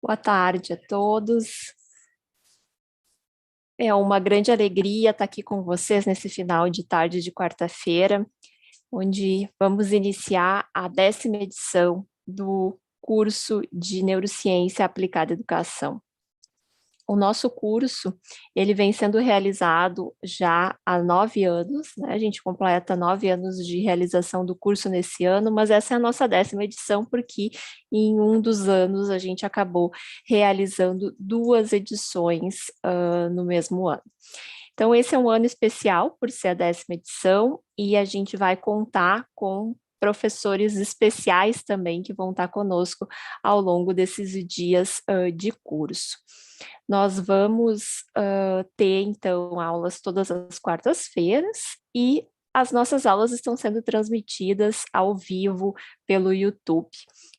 Boa tarde a todos. É uma grande alegria estar aqui com vocês nesse final de tarde de quarta-feira, onde vamos iniciar a 10ª edição do curso de Neurociência Aplicada à Educação. O nosso curso, ele vem sendo realizado já há 9 anos, né? A gente completa 9 anos de realização do curso nesse ano, mas essa é a nossa 10ª edição, porque em um dos anos a gente acabou realizando 2 edições no mesmo ano. Então, esse é um ano especial por ser a 10ª edição, e a gente vai contar com professores especiais também que vão estar conosco ao longo desses dias de curso. Nós vamos ter, então, aulas todas as quartas-feiras e as nossas aulas estão sendo transmitidas ao vivo pelo YouTube.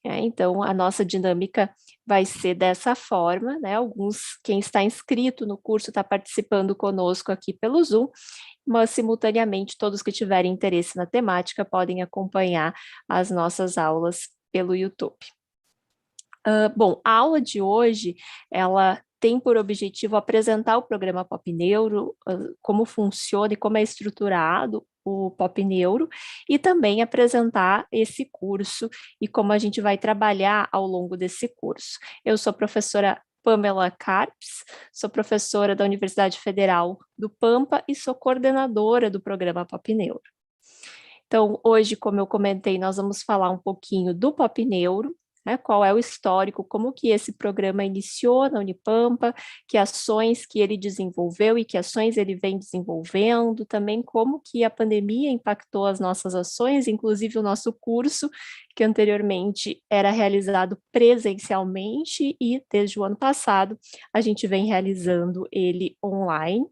Então, a nossa dinâmica vai ser dessa forma, né? Quem está inscrito no curso está participando conosco aqui pelo Zoom, mas simultaneamente todos que tiverem interesse na temática podem acompanhar as nossas aulas pelo YouTube. Bom, a aula de hoje, ela tem por objetivo apresentar o programa Pop Neuro, como funciona e como é estruturado o Pop Neuro, e também apresentar esse curso e como a gente vai trabalhar ao longo desse curso. Eu sou a professora Pamela Carpes, sou professora da Universidade Federal do Pampa e sou coordenadora do programa Pop Neuro. Então, hoje, como eu comentei, nós vamos falar um pouquinho do Pop Neuro, né, qual é o histórico, como que esse programa iniciou na Unipampa, que ações que ele desenvolveu e que ações ele vem desenvolvendo, também como que a pandemia impactou as nossas ações, inclusive o nosso curso, que anteriormente era realizado presencialmente e desde o ano passado a gente vem realizando ele online,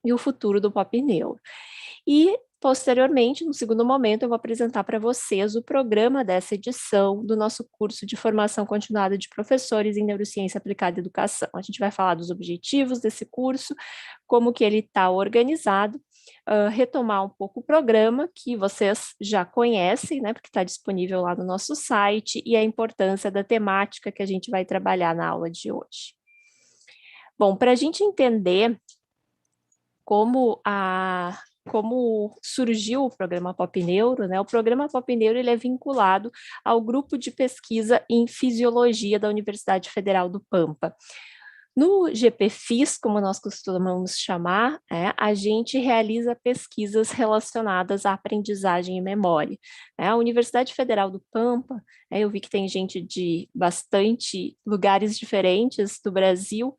e o futuro do Pop Neuro. E, posteriormente, no segundo momento, eu vou apresentar para vocês o programa dessa edição do nosso curso de formação continuada de professores em Neurociência Aplicada à Educação. A gente vai falar dos objetivos desse curso, como que ele está organizado, retomar um pouco o programa, que vocês já conhecem, né, porque está disponível lá no nosso site, e a importância da temática que a gente vai trabalhar na aula de hoje. Bom, para a gente entender como surgiu o programa Pop Neuro, né? O programa Pop Neuro ele é vinculado ao grupo de pesquisa em fisiologia da Universidade Federal do Pampa. No GPFIS, como nós costumamos chamar, a gente realiza pesquisas relacionadas à aprendizagem e memória. A Universidade Federal do Pampa, eu vi que tem gente de bastante lugares diferentes do Brasil,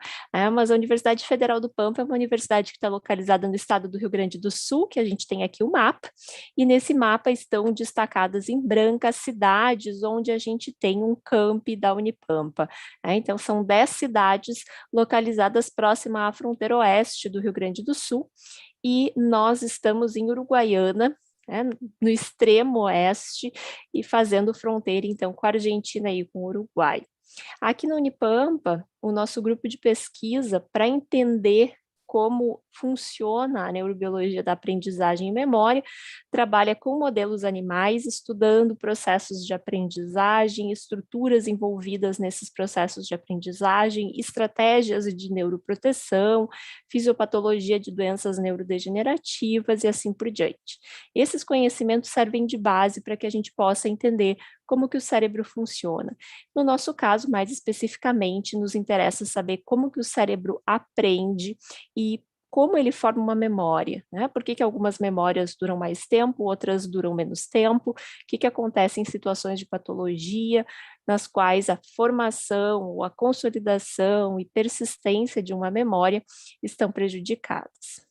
mas a Universidade Federal do Pampa é uma universidade que está localizada no estado do Rio Grande do Sul, que a gente tem aqui o mapa, e nesse mapa estão destacadas em branco as cidades onde a gente tem um campi da Unipampa. Então, são 10 cidades localizadas próxima à fronteira oeste do Rio Grande do Sul, e nós estamos em Uruguaiana, no extremo oeste, e fazendo fronteira, então, com a Argentina e com o Uruguai. Aqui na Unipampa, o nosso grupo de pesquisa, para entender como funciona a neurobiologia da aprendizagem e memória, trabalha com modelos animais, estudando processos de aprendizagem, estruturas envolvidas nesses processos de aprendizagem, estratégias de neuroproteção, fisiopatologia de doenças neurodegenerativas e assim por diante. Esses conhecimentos servem de base para que a gente possa entender como que o cérebro funciona. No nosso caso, mais especificamente, nos interessa saber como que o cérebro aprende e como ele forma uma memória, né? Por que algumas memórias duram mais tempo, outras duram menos tempo, o que acontece em situações de patologia, nas quais a formação, a consolidação e persistência de uma memória estão prejudicadas.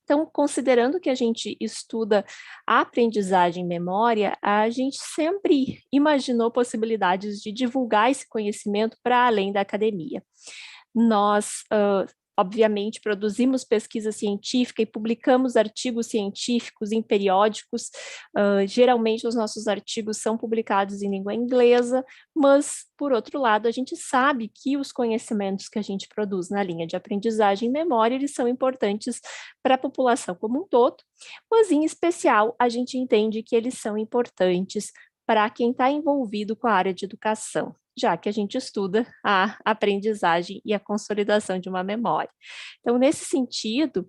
Então, considerando que a gente estuda a aprendizagem e memória, a gente sempre imaginou possibilidades de divulgar esse conhecimento para além da academia. Nós, obviamente, produzimos pesquisa científica e publicamos artigos científicos em periódicos. Geralmente, os nossos artigos são publicados em língua inglesa, mas, por outro lado, a gente sabe que os conhecimentos que a gente produz na linha de aprendizagem e memória, eles são importantes para a população como um todo, mas, em especial, a gente entende que eles são importantes para quem está envolvido com a área de educação. já que a gente estuda a aprendizagem e a consolidação de uma memória. Então, nesse sentido,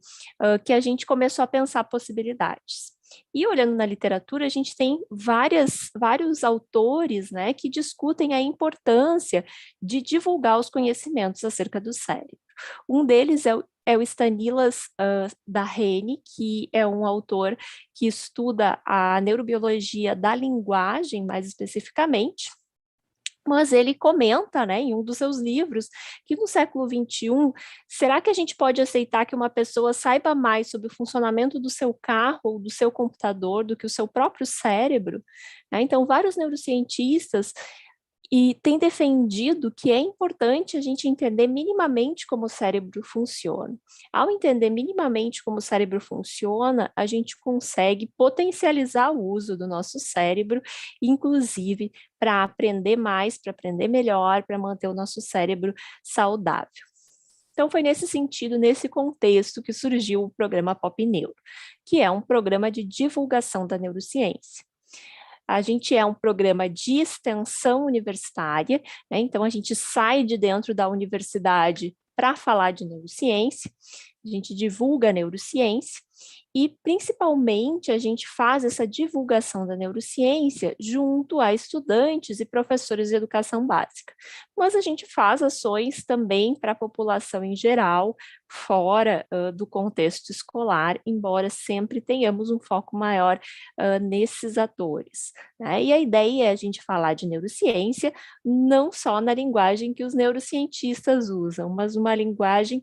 que a gente começou a pensar possibilidades. E olhando na literatura, a gente tem vários autores, né, que discutem a importância de divulgar os conhecimentos acerca do cérebro. Um deles é o Stanislas Dehaene, que é um autor que estuda a neurobiologia da linguagem, mais especificamente, mas ele comenta, né, em um dos seus livros, que no século XXI, será que a gente pode aceitar que uma pessoa saiba mais sobre o funcionamento do seu carro ou do seu computador do que o seu próprio cérebro? Então, vários neurocientistas e tem defendido que é importante a gente entender minimamente como o cérebro funciona. Ao entender minimamente como o cérebro funciona, a gente consegue potencializar o uso do nosso cérebro, inclusive para aprender mais, para aprender melhor, para manter o nosso cérebro saudável. Então, foi nesse sentido, nesse contexto, que surgiu o programa Pop Neuro, que é um programa de divulgação da neurociência. A gente é um programa de extensão universitária, né? Então a gente sai de dentro da universidade para falar de neurociência, a gente divulga a neurociência e, principalmente, a gente faz essa divulgação da neurociência junto a estudantes e professores de educação básica. Mas a gente faz ações também para a população em geral, fora do contexto escolar, embora sempre tenhamos um foco maior nesses atores, né? E a ideia é a gente falar de neurociência não só na linguagem que os neurocientistas usam, mas uma linguagem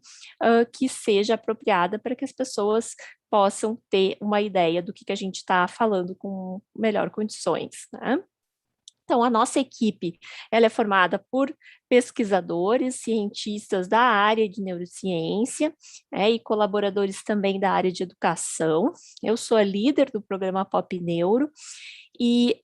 que seja apropriada para que as pessoas possam ter uma ideia do que a gente está falando com melhor condições, né? Então, a nossa equipe ela é formada por pesquisadores, cientistas da área de neurociência, né, e colaboradores também da área de educação. Eu sou a líder do programa Pop Neuro e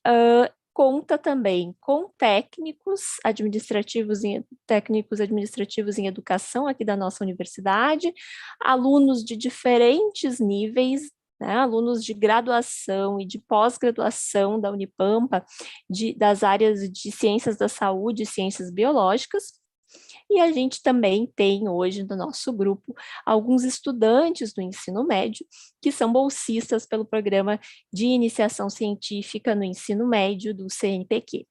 conta também com técnicos administrativos em educação aqui da nossa universidade, alunos de diferentes níveis, né, alunos de graduação e de pós-graduação da Unipampa, das áreas de ciências da saúde e ciências biológicas. E a gente também tem hoje no nosso grupo alguns estudantes do ensino médio que são bolsistas pelo programa de iniciação científica no ensino médio do CNPq.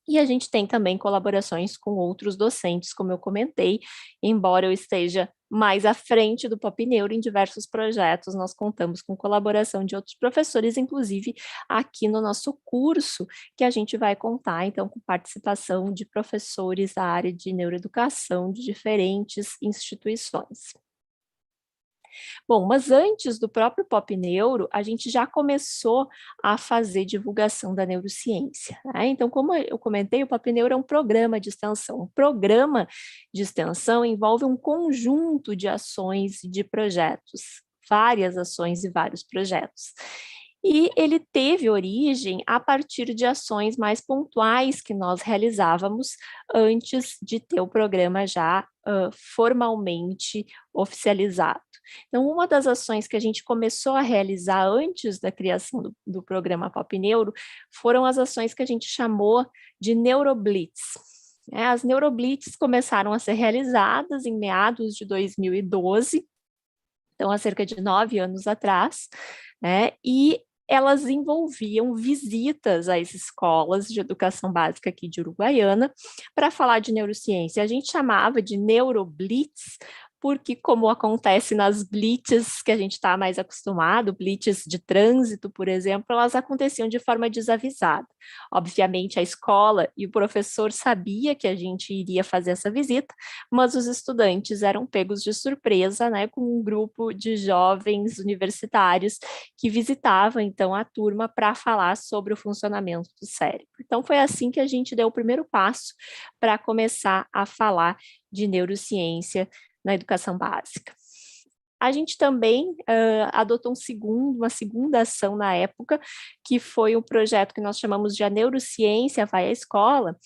E a gente tem também colaborações com outros docentes, como eu comentei, embora eu esteja mais à frente do Pop Neuro em diversos projetos, nós contamos com colaboração de outros professores, inclusive aqui no nosso curso, que a gente vai contar, então, com participação de professores da área de neuroeducação de diferentes instituições. Bom, mas antes do próprio Pop Neuro, a gente já começou a fazer divulgação da neurociência, né? Então, como eu comentei, o Pop Neuro é um programa de extensão. Um programa de extensão envolve um conjunto de ações e de projetos, várias ações e vários projetos. E ele teve origem a partir de ações mais pontuais que nós realizávamos antes de ter o programa já formalmente oficializado. Então, uma das ações que a gente começou a realizar antes da criação do programa Pop Neuro foram as ações que a gente chamou de Neuroblitz. As Neuroblitz começaram a ser realizadas em meados de 2012, então há cerca de 9 anos atrás, né? E elas envolviam visitas às escolas de educação básica aqui de Uruguaiana para falar de neurociência. A gente chamava de Neuroblitz, porque como acontece nas blitzes que a gente está mais acostumado, blitzes de trânsito, por exemplo, elas aconteciam de forma desavisada. Obviamente a escola e o professor sabia que a gente iria fazer essa visita, mas os estudantes eram pegos de surpresa, né, com um grupo de jovens universitários que visitavam então a turma para falar sobre o funcionamento do cérebro. Então foi assim que a gente deu o primeiro passo para começar a falar de neurociência na educação básica. A gente também adotou uma segunda ação na época, que foi um projeto que nós chamamos de A Neurociência Vai à Escola,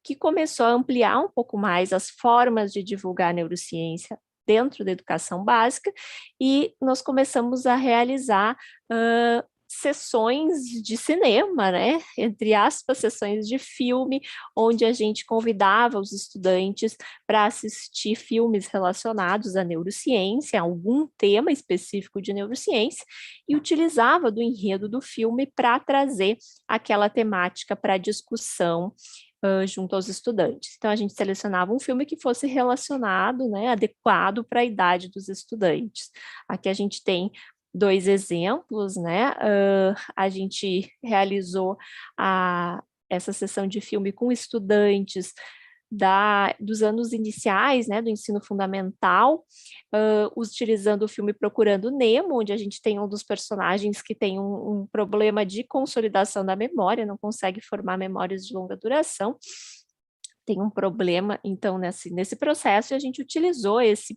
que começou a ampliar um pouco mais as formas de divulgar a neurociência dentro da educação básica, e nós começamos a realizar sessões de cinema, né? Entre aspas, sessões de filme, onde a gente convidava os estudantes para assistir filmes relacionados à neurociência, algum tema específico de neurociência, e utilizava do enredo do filme para trazer aquela temática para discussão junto aos estudantes. Então, a gente selecionava um filme que fosse relacionado, né, adequado para a idade dos estudantes. Aqui a gente tem dois exemplos, né? A gente realizou essa sessão de filme com estudantes dos anos iniciais, né, do ensino fundamental, utilizando o filme Procurando Nemo, onde a gente tem um dos personagens que tem um problema de consolidação da memória, não consegue formar memórias de longa duração, tem um problema, então, nesse processo, a gente utilizou esse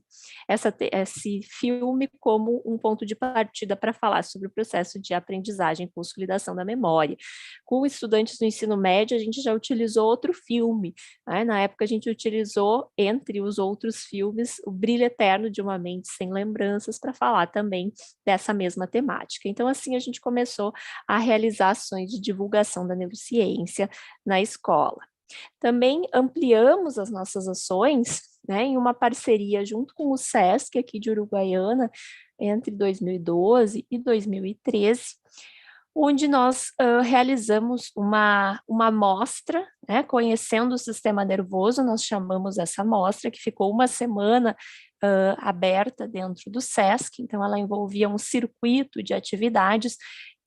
filme como um ponto de partida para falar sobre o processo de aprendizagem e consolidação da memória. Com estudantes do ensino médio, a gente já utilizou outro filme, né? Na época, a gente utilizou, entre os outros filmes, O Brilho Eterno de uma Mente Sem Lembranças, para falar também dessa mesma temática. Então, assim, a gente começou a realizar ações de divulgação da neurociência na escola. Também ampliamos as nossas ações, né, em uma parceria junto com o SESC, aqui de Uruguaiana, entre 2012 e 2013, onde nós realizamos uma mostra, né, conhecendo o sistema nervoso, nós chamamos essa mostra, que ficou uma semana aberta dentro do SESC, então ela envolvia um circuito de atividades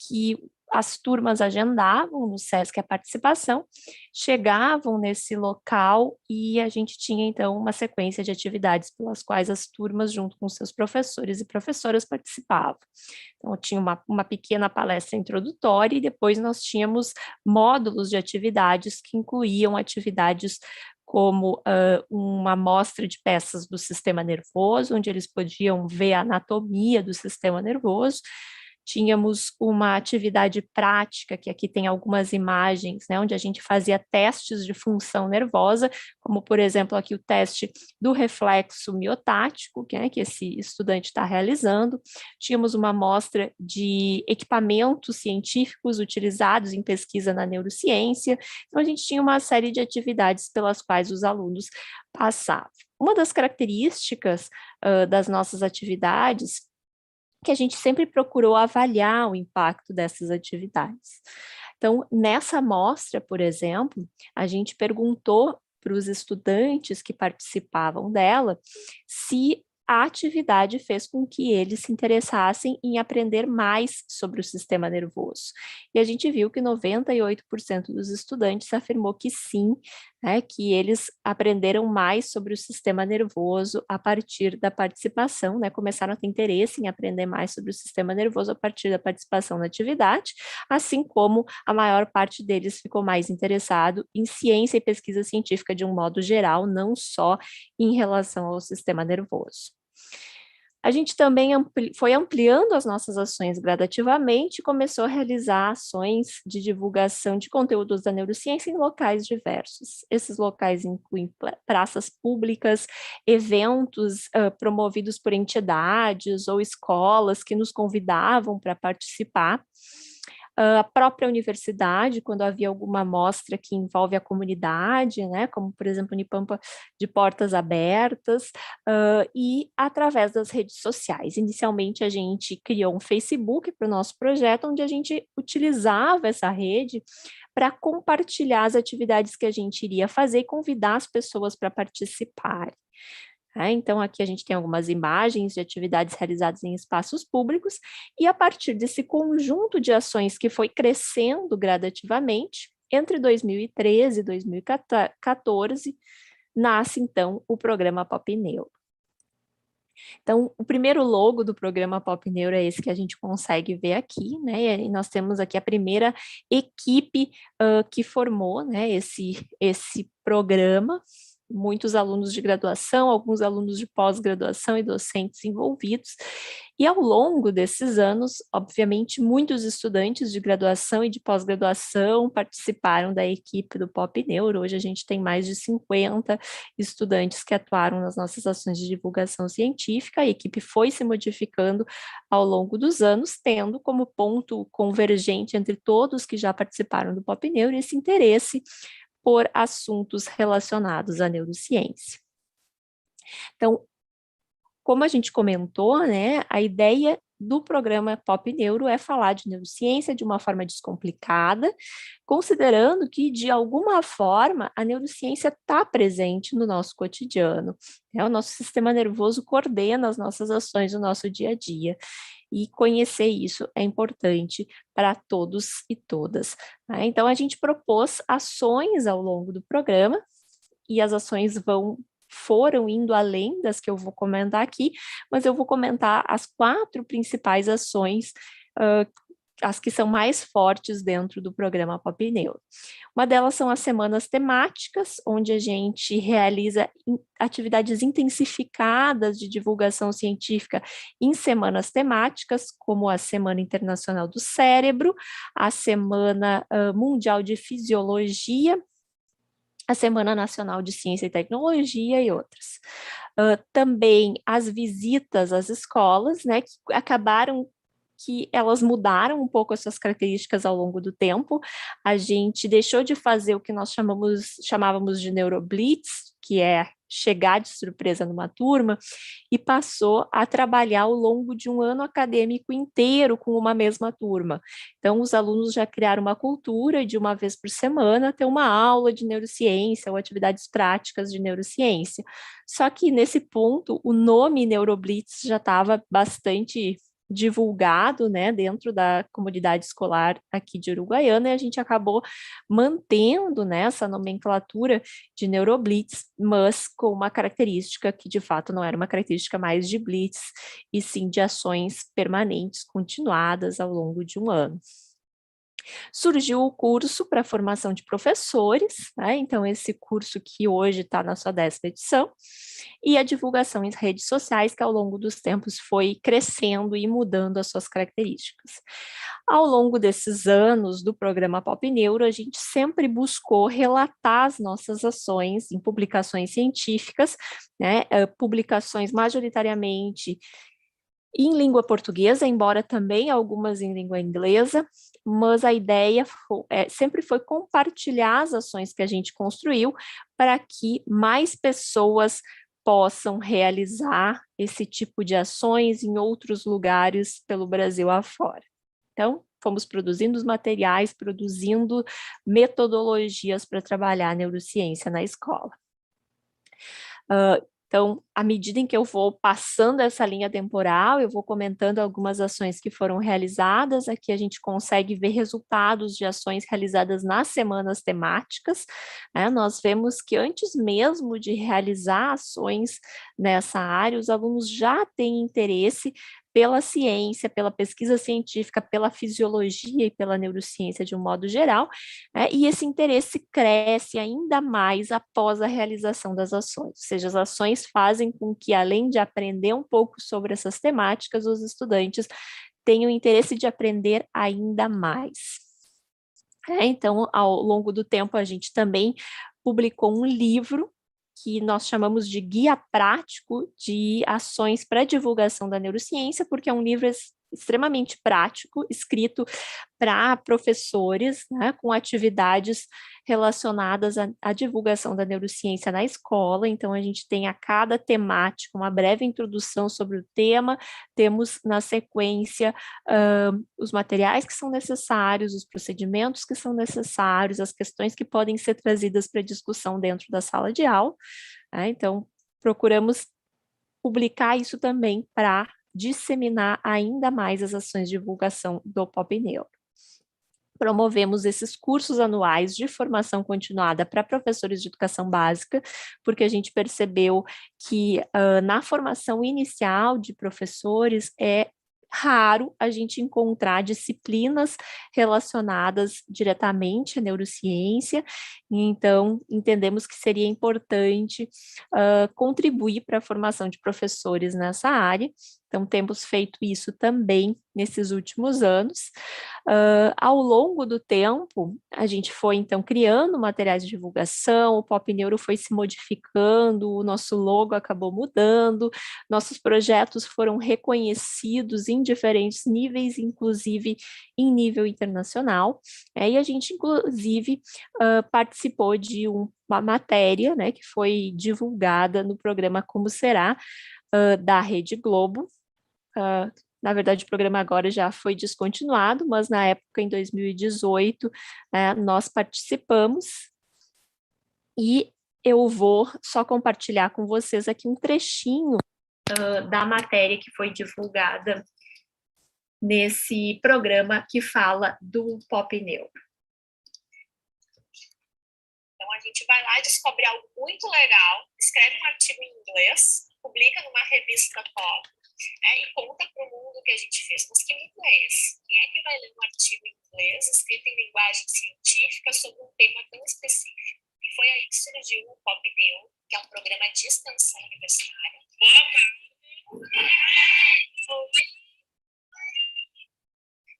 que as turmas agendavam no SESC a participação, chegavam nesse local e a gente tinha, então, uma sequência de atividades pelas quais as turmas, junto com seus professores e professoras, participavam. Então, tinha uma pequena palestra introdutória e depois nós tínhamos módulos de atividades que incluíam atividades como uma amostra de peças do sistema nervoso, onde eles podiam ver a anatomia do sistema nervoso. Tínhamos uma atividade prática, que aqui tem algumas imagens, né, onde a gente fazia testes de função nervosa, como, por exemplo, aqui o teste do reflexo miotático, que esse estudante está realizando. Tínhamos uma amostra de equipamentos científicos utilizados em pesquisa na neurociência. Então, a gente tinha uma série de atividades pelas quais os alunos passavam. Uma das características das nossas atividades que a gente sempre procurou avaliar o impacto dessas atividades. Então, nessa amostra, por exemplo, a gente perguntou para os estudantes que participavam dela se a atividade fez com que eles se interessassem em aprender mais sobre o sistema nervoso. E a gente viu que 98% dos estudantes afirmou que sim, né, que eles aprenderam mais sobre o sistema nervoso a partir da participação, né, começaram a ter interesse em aprender mais sobre o sistema nervoso a partir da participação na atividade, assim como a maior parte deles ficou mais interessado em ciência e pesquisa científica de um modo geral, não só em relação ao sistema nervoso. A gente também foi ampliando as nossas ações gradativamente e começou a realizar ações de divulgação de conteúdos da neurociência em locais diversos. Esses locais incluem praças públicas, eventos promovidos por entidades ou escolas que nos convidavam para participar. A própria universidade, quando havia alguma amostra que envolve a comunidade, né, como, por exemplo, Unipampa de Portas Abertas, e através das redes sociais. Inicialmente, a gente criou um Facebook para o nosso projeto, onde a gente utilizava essa rede para compartilhar as atividades que a gente iria fazer e convidar as pessoas para participar. Então, aqui a gente tem algumas imagens de atividades realizadas em espaços públicos, e a partir desse conjunto de ações que foi crescendo gradativamente, entre 2013 e 2014, nasce, então, o programa Pop Neuro. Então, o primeiro logo do programa Pop Neuro é esse que a gente consegue ver aqui, né? E nós temos aqui a primeira equipe que formou, né, esse programa, muitos alunos de graduação, alguns alunos de pós-graduação e docentes envolvidos. E ao longo desses anos, obviamente, muitos estudantes de graduação e de pós-graduação participaram da equipe do Pop Neuro. Hoje a gente tem mais de 50 estudantes que atuaram nas nossas ações de divulgação científica. A equipe foi se modificando ao longo dos anos, tendo como ponto convergente entre todos que já participaram do Pop Neuro esse interesse por assuntos relacionados à neurociência. Então, como a gente comentou, né, a ideia do programa Pop Neuro é falar de neurociência de uma forma descomplicada, considerando que, de alguma forma, a neurociência está presente no nosso cotidiano. O nosso sistema nervoso coordena as nossas ações no nosso dia a dia. E conhecer isso é importante para todos e todas. Né? Então, a gente propôs ações ao longo do programa, e as ações foram indo além das que eu vou comentar aqui, mas eu vou comentar as 4 principais ações, as que são mais fortes dentro do programa Pop Neuro. Uma delas são as semanas temáticas, onde a gente realiza atividades intensificadas de divulgação científica em semanas temáticas, como a Semana Internacional do Cérebro, a Semana Mundial de Fisiologia, a Semana Nacional de Ciência e Tecnologia e outras. Também as visitas às escolas, né, que acabaram que elas mudaram um pouco as suas características ao longo do tempo. A gente deixou de fazer o que nós chamávamos de neuroblitz, que é chegar de surpresa numa turma, e passou a trabalhar ao longo de um ano acadêmico inteiro com uma mesma turma. Então, os alunos já criaram uma cultura de uma vez por semana ter uma aula de neurociência ou atividades práticas de neurociência. Só que, nesse ponto, o nome Neuroblitz já estava bastante divulgado, né, dentro da comunidade escolar aqui de Uruguaiana, e a gente acabou mantendo, né, essa nomenclatura de Neuroblitz, mas com uma característica que de fato não era uma característica mais de blitz, e sim de ações permanentes, continuadas ao longo de um ano. Surgiu o curso para formação de professores, né? Então esse curso que hoje está na sua 10ª edição, e a divulgação em redes sociais, que ao longo dos tempos foi crescendo e mudando as suas características. Ao longo desses anos do programa Pop Neuro, a gente sempre buscou relatar as nossas ações em publicações científicas, né? Publicações majoritariamente em língua portuguesa, embora também algumas em língua inglesa, mas a ideia sempre foi compartilhar as ações que a gente construiu para que mais pessoas possam realizar esse tipo de ações em outros lugares pelo Brasil afora. Então, fomos produzindo os materiais, produzindo metodologias para trabalhar a neurociência na escola. Então, à medida em que eu vou passando essa linha temporal, eu vou comentando algumas ações que foram realizadas. Aqui a gente consegue ver resultados de ações realizadas nas semanas temáticas, né? Nós vemos que antes mesmo de realizar ações nessa área, os alunos já têm interesse pela ciência, pela pesquisa científica, pela fisiologia e pela neurociência de um modo geral, né? E esse interesse cresce ainda mais após a realização das ações, ou seja, as ações fazem com que, além de aprender um pouco sobre essas temáticas, os estudantes tenham interesse de aprender ainda mais. Então, ao longo do tempo, a gente também publicou um livro que nós chamamos de Guia Prático de Ações para Divulgação da Neurociência, porque é um livro extremamente prático, escrito para professores, né, com atividades relacionadas à divulgação da neurociência na escola. Então, a gente tem a cada temática uma breve introdução sobre o tema, temos na sequência os materiais que são necessários, os procedimentos que são necessários, as questões que podem ser trazidas para discussão dentro da sala de aula. Né? Então, procuramos publicar isso também para disseminar ainda mais as ações de divulgação do Pop Neuro. Promovemos esses cursos anuais de formação continuada para professores de educação básica, porque a gente percebeu que na formação inicial de professores é raro a gente encontrar disciplinas relacionadas diretamente à neurociência, então entendemos que seria importante contribuir para a formação de professores nessa área. Então, temos feito isso também nesses últimos anos. Ao longo do tempo, a gente foi, então, criando materiais de divulgação, o Pop Neuro foi se modificando, o nosso logo acabou mudando, nossos projetos foram reconhecidos em diferentes níveis, inclusive em nível internacional, e a gente, inclusive, participou de uma matéria, né, que foi divulgada no programa Como Será, da Rede Globo. Na verdade, o programa agora já foi descontinuado, mas na época, em 2018, nós participamos, e eu vou só compartilhar com vocês aqui um trechinho da matéria que foi divulgada nesse programa que fala do Pop Neuro. Então, a gente vai lá e descobre algo muito legal, escreve um artigo em inglês, publica numa revista pop, e conta para o mundo que a gente fez. Mas que inglês? Quem é que vai ler um artigo em inglês, escrito em linguagem científica, sobre um tema tão específico? E foi aí que surgiu o Pop Neuro, que é um programa de extensão universitária.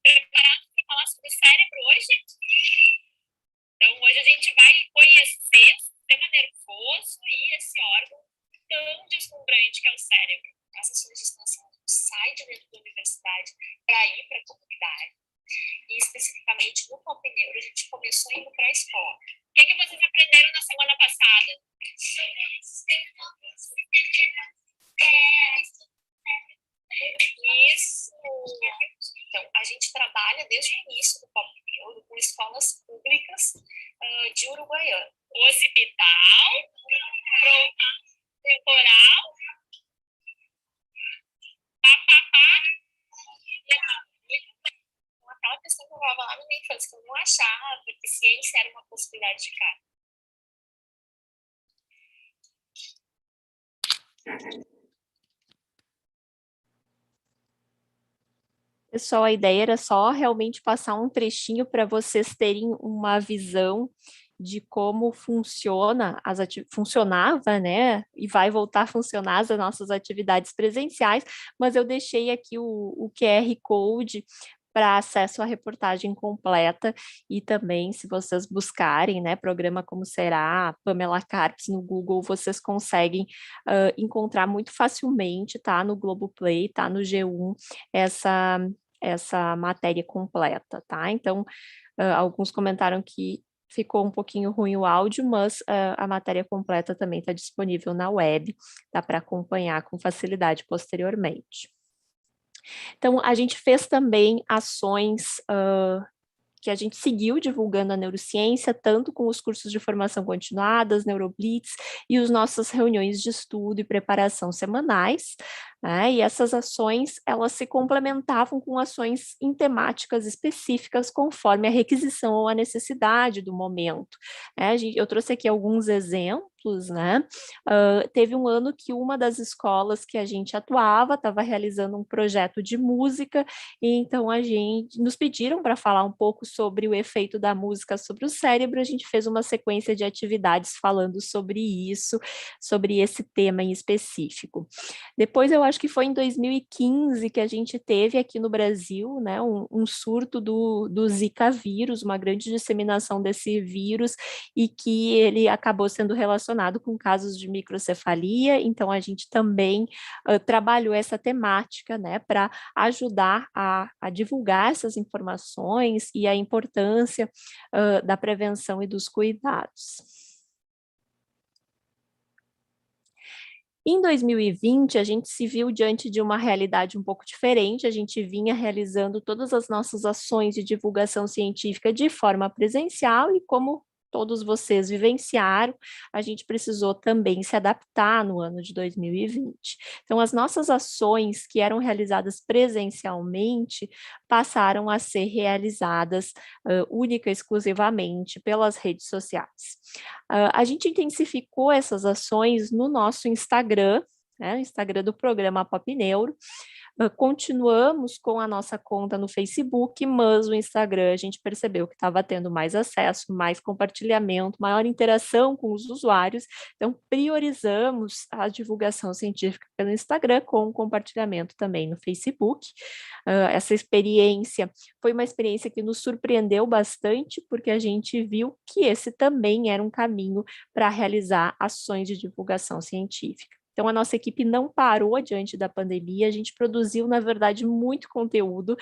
Preparado para falar sobre o cérebro hoje? Então, hoje a gente vai conhecer o sistema nervoso e esse órgão tão deslumbrante que é o cérebro. As ações de extensão saem de dentro da universidade para ir para a comunidade. E, especificamente, no Pop Neuro, a gente começou indo para a escola. O que vocês aprenderam na semana passada? Isso! Então, a gente trabalha desde o início do Pop Neuro com escolas públicas de Uruguaiana. Hospital, temporal, aquela questão que eu falava lá na minha infância, que eu não achava que ciência era uma possibilidade de cara. Pessoal, a ideia era só realmente passar um trechinho para vocês terem uma visão de como funcionava, né, e vai voltar a funcionar as nossas atividades presenciais, mas eu deixei aqui o QR Code para acesso à reportagem completa, e também, se vocês buscarem, né, programa Como Será, Pamela Carpes no Google, vocês conseguem encontrar muito facilmente, tá, no Globoplay, tá, no G1, essa matéria completa, tá? Então, alguns comentaram que ficou um pouquinho ruim o áudio, mas a matéria completa também está disponível na web, dá para acompanhar com facilidade posteriormente. Então, a gente fez também ações que a gente seguiu divulgando a neurociência, tanto com os cursos de formação continuadas, Neuroblitz, e as nossas reuniões de estudo e preparação semanais, né? E essas ações, elas se complementavam com ações em temáticas específicas, conforme a requisição ou a necessidade do momento. Eu trouxe aqui alguns exemplos, né? Teve um ano que uma das escolas que a gente atuava estava realizando um projeto de música, e então nos pediram para falar um pouco sobre o efeito da música sobre o cérebro. A gente fez uma sequência de atividades falando sobre isso, sobre esse tema em específico. Depois, eu acho que foi em 2015 que a gente teve aqui no Brasil, né, um surto do Zika vírus, uma grande disseminação desse vírus, e que ele acabou sendo relacionado com casos de microcefalia. Então, a gente também trabalhou essa temática, né, para ajudar a divulgar essas informações e a importância da prevenção e dos cuidados. Em 2020, a gente se viu diante de uma realidade um pouco diferente. A gente vinha realizando todas as nossas ações de divulgação científica de forma presencial, e como todos vocês vivenciaram, a gente precisou também se adaptar no ano de 2020. Então, as nossas ações que eram realizadas presencialmente passaram a ser realizadas única e exclusivamente pelas redes sociais. A gente intensificou essas ações no nosso Instagram, né, o Instagram do programa Pop Neuro, Continuamos com a nossa conta no Facebook, mas o Instagram a gente percebeu que estava tendo mais acesso, mais compartilhamento, maior interação com os usuários, então priorizamos a divulgação científica pelo Instagram com o compartilhamento também no Facebook. Essa experiência foi uma experiência que nos surpreendeu bastante, porque a gente viu que esse também era um caminho para realizar ações de divulgação científica. Então, a nossa equipe não parou diante da pandemia, a gente produziu, na verdade, muito conteúdo,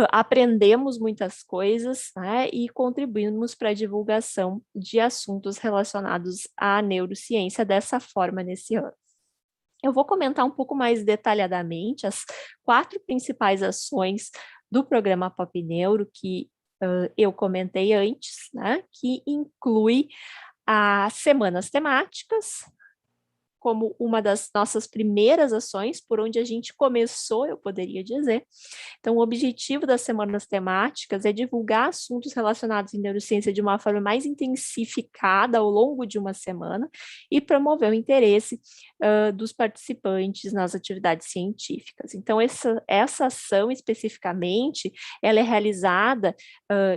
aprendemos muitas coisas, né, e contribuímos para a divulgação de assuntos relacionados à neurociência dessa forma nesse ano. Eu vou comentar um pouco mais detalhadamente as 4 principais ações do programa Pop Neuro que eu comentei antes, né, que inclui as semanas temáticas, como uma das nossas primeiras ações, por onde a gente começou, eu poderia dizer. Então, o objetivo das semanas temáticas é divulgar assuntos relacionados em neurociência de uma forma mais intensificada ao longo de uma semana e promover o interesse dos participantes nas atividades científicas. Então, essa ação especificamente, ela é realizada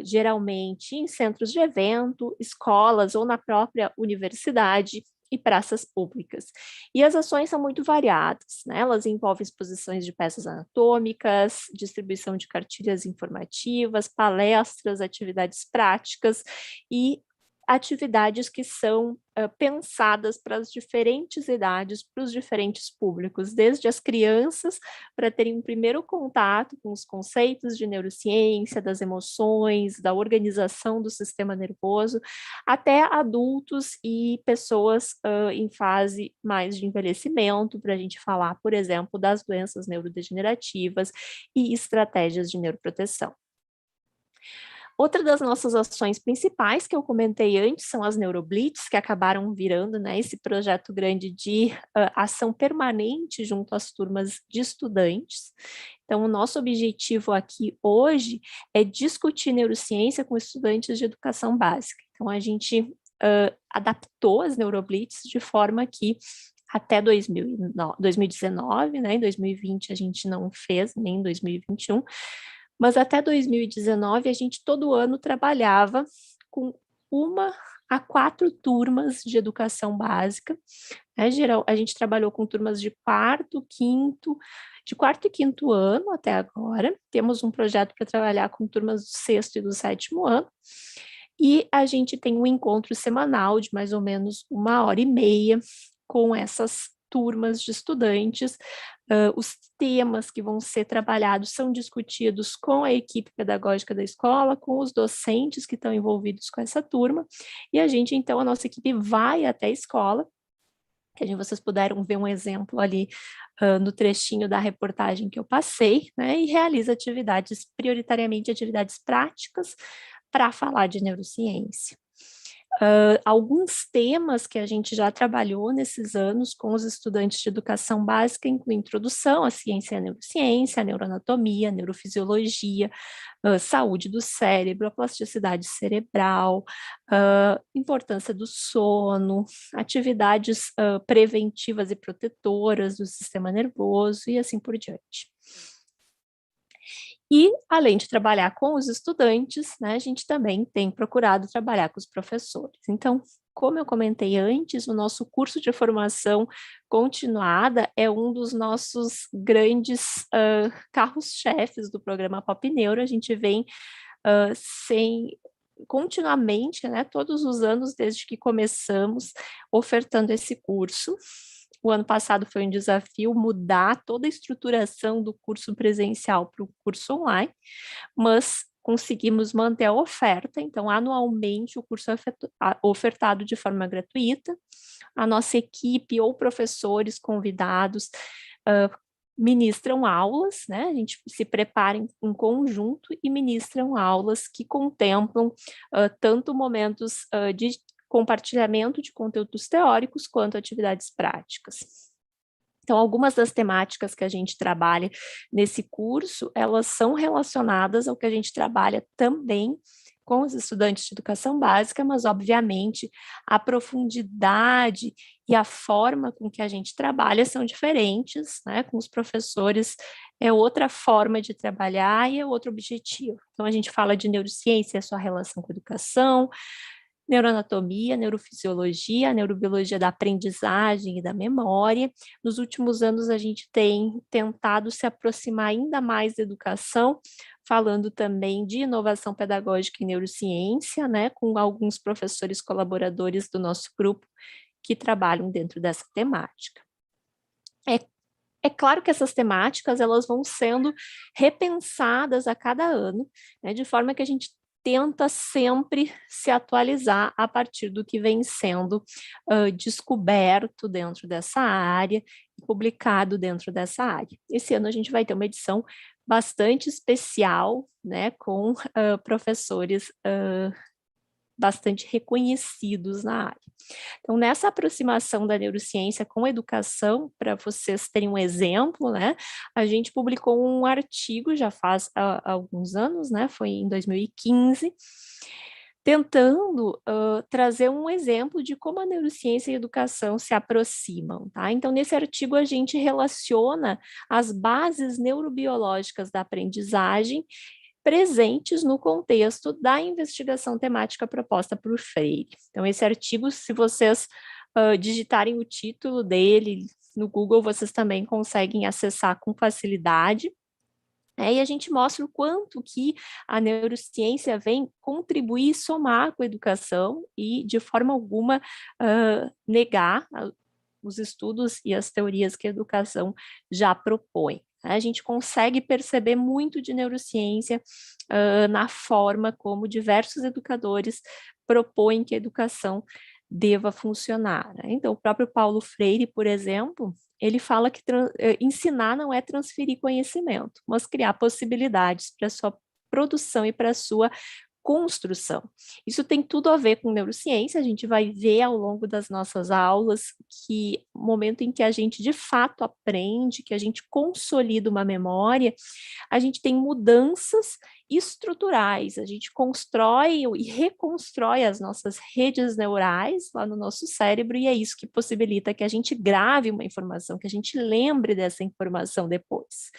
geralmente em centros de evento, escolas ou na própria universidade, e praças públicas. E as ações são muito variadas, né? Elas envolvem exposições de peças anatômicas, distribuição de cartilhas informativas, palestras, atividades práticas e atividades que são pensadas para as diferentes idades, para os diferentes públicos, desde as crianças, para terem um primeiro contato com os conceitos de neurociência, das emoções, da organização do sistema nervoso, até adultos e pessoas em fase mais de envelhecimento, para a gente falar, por exemplo, das doenças neurodegenerativas e estratégias de neuroproteção. Outra das nossas ações principais que eu comentei antes são as Neuroblitz, que acabaram virando, né, esse projeto grande de ação permanente junto às turmas de estudantes. Então, o nosso objetivo aqui hoje é discutir neurociência com estudantes de educação básica. Então, a gente adaptou as Neuroblitz de forma que até 2019, né, em 2020 a gente não fez, nem em 2021, mas até 2019 a gente todo ano trabalhava com 1 a 4 turmas de educação básica, né? A gente trabalhou com turmas de quarto e quinto ano até agora. Temos um projeto para trabalhar com turmas do 6º e do 7º ano. E a gente tem um encontro semanal de mais ou menos 1h30 com essas turmas de estudantes. Os temas que vão ser trabalhados são discutidos com a equipe pedagógica da escola, com os docentes que estão envolvidos com essa turma, e a nossa equipe vai até a escola, que vocês puderam ver um exemplo ali no trechinho da reportagem que eu passei, né, e realiza atividades, prioritariamente atividades práticas, para falar de neurociência. Alguns temas que a gente já trabalhou nesses anos com os estudantes de educação básica incluem introdução à ciência e à neurociência, a neuroanatomia, a neurofisiologia, saúde do cérebro, a plasticidade cerebral, importância do sono, atividades preventivas e protetoras do sistema nervoso e assim por diante. E, além de trabalhar com os estudantes, né, a gente também tem procurado trabalhar com os professores. Então, como eu comentei antes, o nosso curso de formação continuada é um dos nossos grandes carros-chefes do programa Pop Neuro. A gente vem continuamente, né, todos os anos desde que começamos, ofertando esse curso. O ano passado foi um desafio mudar toda a estruturação do curso presencial para o curso online, mas conseguimos manter a oferta, então anualmente o curso é ofertado de forma gratuita. A nossa equipe ou professores convidados ministram aulas, né? A gente se prepara em conjunto e ministram aulas que contemplam tanto momentos de compartilhamento de conteúdos teóricos quanto atividades práticas. Então, algumas das temáticas que a gente trabalha nesse curso, elas são relacionadas ao que a gente trabalha também com os estudantes de educação básica, mas, obviamente, a profundidade e a forma com que a gente trabalha são diferentes, né? Com os professores é outra forma de trabalhar e é outro objetivo. Então, a gente fala de neurociência e a sua relação com a educação, neuroanatomia, neurofisiologia, neurobiologia da aprendizagem e da memória. Nos últimos anos, a gente tem tentado se aproximar ainda mais da educação, falando também de inovação pedagógica e neurociência, né, com alguns professores colaboradores do nosso grupo que trabalham dentro dessa temática. É claro que essas temáticas elas vão sendo repensadas a cada ano, né, de forma que a gente tenta sempre se atualizar a partir do que vem sendo descoberto dentro dessa área e publicado dentro dessa área. Esse ano a gente vai ter uma edição bastante especial, né, com professores bastante reconhecidos na área. Então, nessa aproximação da neurociência com a educação, para vocês terem um exemplo, né, a gente publicou um artigo já faz alguns anos, né, foi em 2015, tentando trazer um exemplo de como a neurociência e a educação se aproximam, tá? Então, nesse artigo, a gente relaciona as bases neurobiológicas da aprendizagem presentes no contexto da investigação temática proposta por Freire. Então, esse artigo, se vocês digitarem o título dele no Google, vocês também conseguem acessar com facilidade. E a gente mostra o quanto que a neurociência vem contribuir e somar com a educação e, de forma alguma, negar os estudos e as teorias que a educação já propõe. A gente consegue perceber muito de neurociência na forma como diversos educadores propõem que a educação deva funcionar. Né? Então, o próprio Paulo Freire, por exemplo, ele fala que ensinar não é transferir conhecimento, mas criar possibilidades para a sua produção e para a sua construção. Isso tem tudo a ver com neurociência, a gente vai ver ao longo das nossas aulas que o momento em que a gente de fato aprende, que a gente consolida uma memória, a gente tem mudanças estruturais, a gente constrói e reconstrói as nossas redes neurais lá no nosso cérebro, e é isso que possibilita que a gente grave uma informação, que a gente lembre dessa informação depois.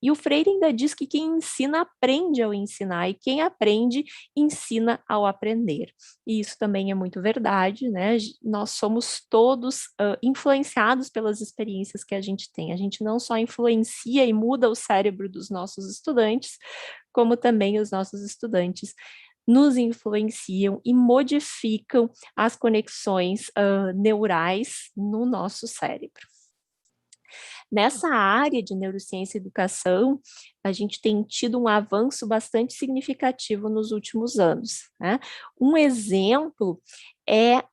E o Freire ainda diz que quem ensina aprende ao ensinar, e quem aprende ensina ao aprender. E isso também é muito verdade, né? Nós somos todos influenciados pelas experiências que a gente tem. A gente não só influencia e muda o cérebro dos nossos estudantes, como também os nossos estudantes nos influenciam e modificam as conexões neurais no nosso cérebro. Nessa área de neurociência e educação, a gente tem tido um avanço bastante significativo nos últimos anos. Né? Um exemplo é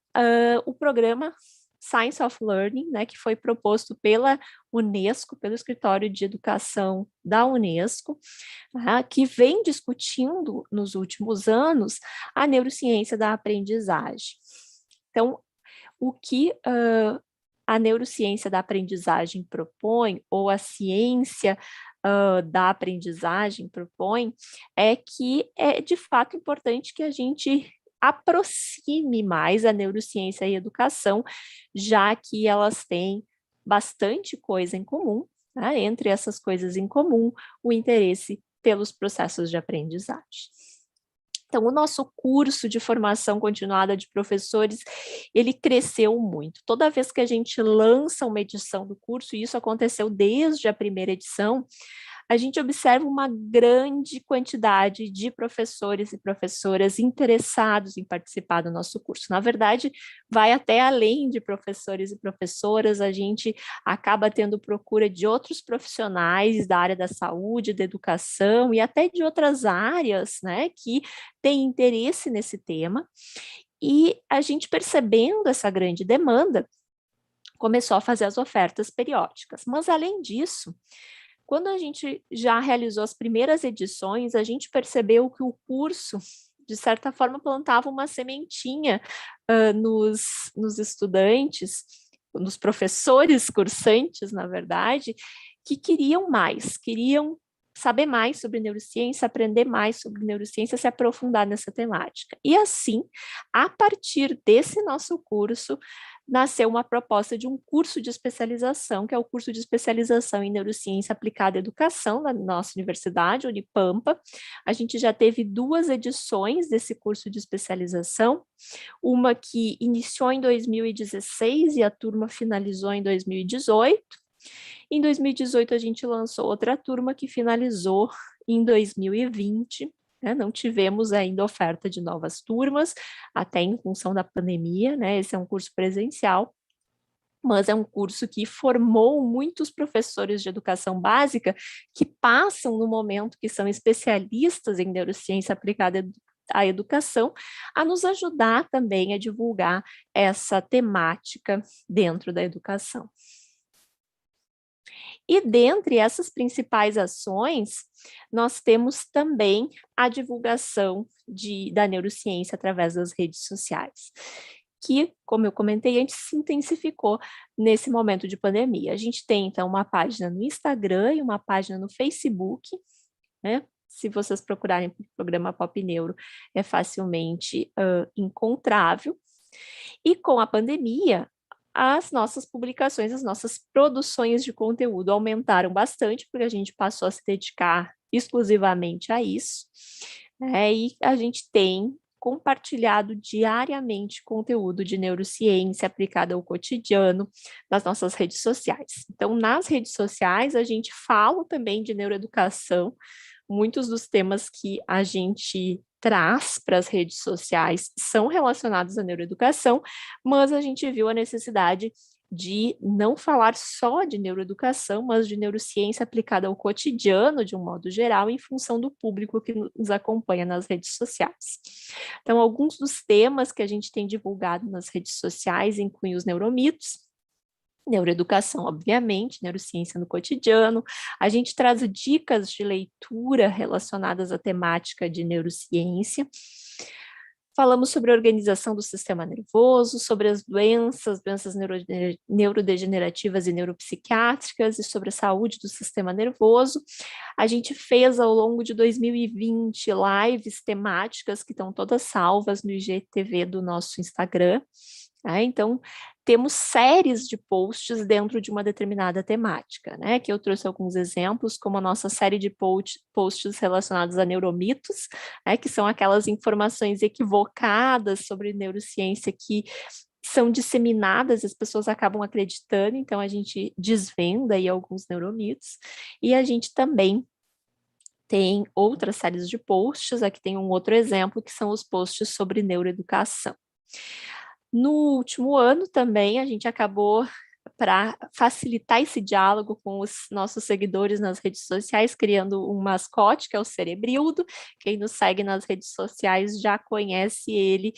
o programa Science of Learning, né, que foi proposto pela Unesco, pelo Escritório de Educação da Unesco, que vem discutindo nos últimos anos a neurociência da aprendizagem. Então, o que a neurociência da aprendizagem propõe, ou a ciência da aprendizagem propõe, é que é de fato importante que a gente aproxime mais a neurociência e a educação, já que elas têm bastante coisa em comum, né? Entre essas coisas em comum, o interesse pelos processos de aprendizagem. Então, o nosso curso de formação continuada de professores, ele cresceu muito. Toda vez que a gente lança uma edição do curso, e isso aconteceu desde a primeira edição, a gente observa uma grande quantidade de professores e professoras interessados em participar do nosso curso. Na verdade, vai até além de professores e professoras, a gente acaba tendo procura de outros profissionais da área da saúde, da educação e até de outras áreas, né, que têm interesse nesse tema. E a gente, percebendo essa grande demanda, começou a fazer as ofertas periódicas. Mas, além disso, quando a gente já realizou as primeiras edições, a gente percebeu que o curso, de certa forma, plantava uma sementinha nos estudantes, nos professores cursantes, na verdade, que queriam mais, queriam saber mais sobre neurociência, aprender mais sobre neurociência, se aprofundar nessa temática. E assim, a partir desse nosso curso, nasceu uma proposta de um curso de especialização, que é o curso de especialização em Neurociência Aplicada à Educação, da nossa universidade, Unipampa. A gente já teve 2 edições desse curso de especialização, uma que iniciou em 2016 e a turma finalizou em 2018. Em 2018, a gente lançou outra turma que finalizou em 2020. Né? Não tivemos ainda oferta de novas turmas, até em função da pandemia, né? Esse é um curso presencial, mas é um curso que formou muitos professores de educação básica que passam no momento, que são especialistas em neurociência aplicada à educação, a nos ajudar também a divulgar essa temática dentro da educação. E dentre essas principais ações, nós temos também a divulgação da neurociência através das redes sociais, que, como eu comentei antes, se intensificou nesse momento de pandemia. A gente tem, então, uma página no Instagram e uma página no Facebook, né? Se vocês procurarem pelo programa Pop Neuro, é facilmente encontrável. E com a pandemia, as nossas publicações, as nossas produções de conteúdo aumentaram bastante, porque a gente passou a se dedicar exclusivamente a isso, né? E a gente tem compartilhado diariamente conteúdo de neurociência aplicada ao cotidiano nas nossas redes sociais. Então, nas redes sociais, a gente fala também de neuroeducação. Muitos dos temas que a gente traz para as redes sociais são relacionados à neuroeducação, mas a gente viu a necessidade de não falar só de neuroeducação, mas de neurociência aplicada ao cotidiano, de um modo geral, em função do público que nos acompanha nas redes sociais. Então, alguns dos temas que a gente tem divulgado nas redes sociais incluem os neuromitos, neuroeducação, obviamente, neurociência no cotidiano. A gente traz dicas de leitura relacionadas à temática de neurociência. Falamos sobre a organização do sistema nervoso, sobre as doenças neurodegenerativas e neuropsiquiátricas e sobre a saúde do sistema nervoso. A gente fez ao longo de 2020 lives temáticas que estão todas salvas no IGTV do nosso Instagram. Então, temos séries de posts dentro de uma determinada temática, né? Que eu trouxe alguns exemplos, como a nossa série de posts relacionados a neuromitos, né? Que são aquelas informações equivocadas sobre neurociência que são disseminadas, as pessoas acabam acreditando, então a gente desvenda aí alguns neuromitos, e a gente também tem outras séries de posts, aqui tem um outro exemplo, que são os posts sobre neuroeducação. No último ano também, a gente acabou, para facilitar esse diálogo com os nossos seguidores nas redes sociais, criando um mascote, que é o Cerebrildo. Quem nos segue nas redes sociais já conhece ele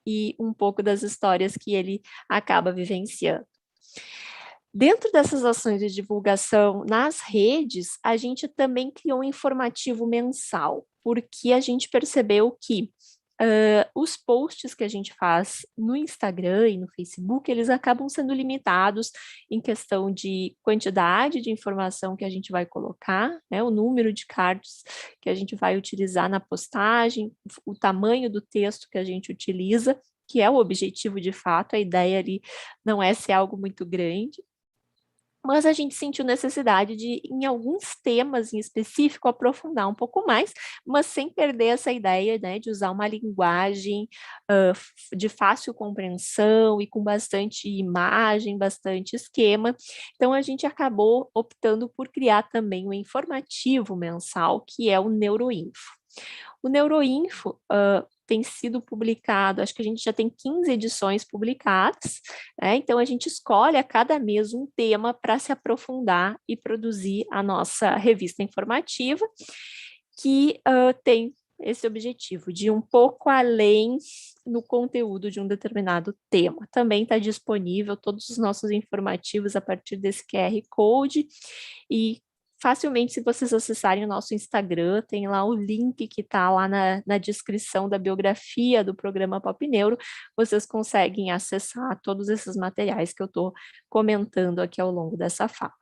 e um pouco das histórias que ele acaba vivenciando. Dentro dessas ações de divulgação nas redes, a gente também criou um informativo mensal, porque a gente percebeu que os posts que a gente faz no Instagram e no Facebook, eles acabam sendo limitados em questão de quantidade de informação que a gente vai colocar, né, o número de cards que a gente vai utilizar na postagem, o tamanho do texto que a gente utiliza, que é o objetivo de fato, a ideia ali não é ser algo muito grande, mas a gente sentiu necessidade de, em alguns temas em específico, aprofundar um pouco mais, mas sem perder essa ideia, né, de usar uma linguagem de fácil compreensão e com bastante imagem, bastante esquema. Então, a gente acabou optando por criar também um informativo mensal, que é o Neuroinfo. O Neuroinfo tem sido publicado, acho que a gente já tem 15 edições publicadas, né? Então a gente escolhe a cada mês um tema para se aprofundar e produzir a nossa revista informativa, que tem esse objetivo de ir um pouco além no conteúdo de um determinado tema. Também está disponível todos os nossos informativos a partir desse QR Code, e facilmente, se vocês acessarem o nosso Instagram, tem lá o link que está lá na descrição da biografia do programa Pop Neuro, vocês conseguem acessar todos esses materiais que eu estou comentando aqui ao longo dessa fala.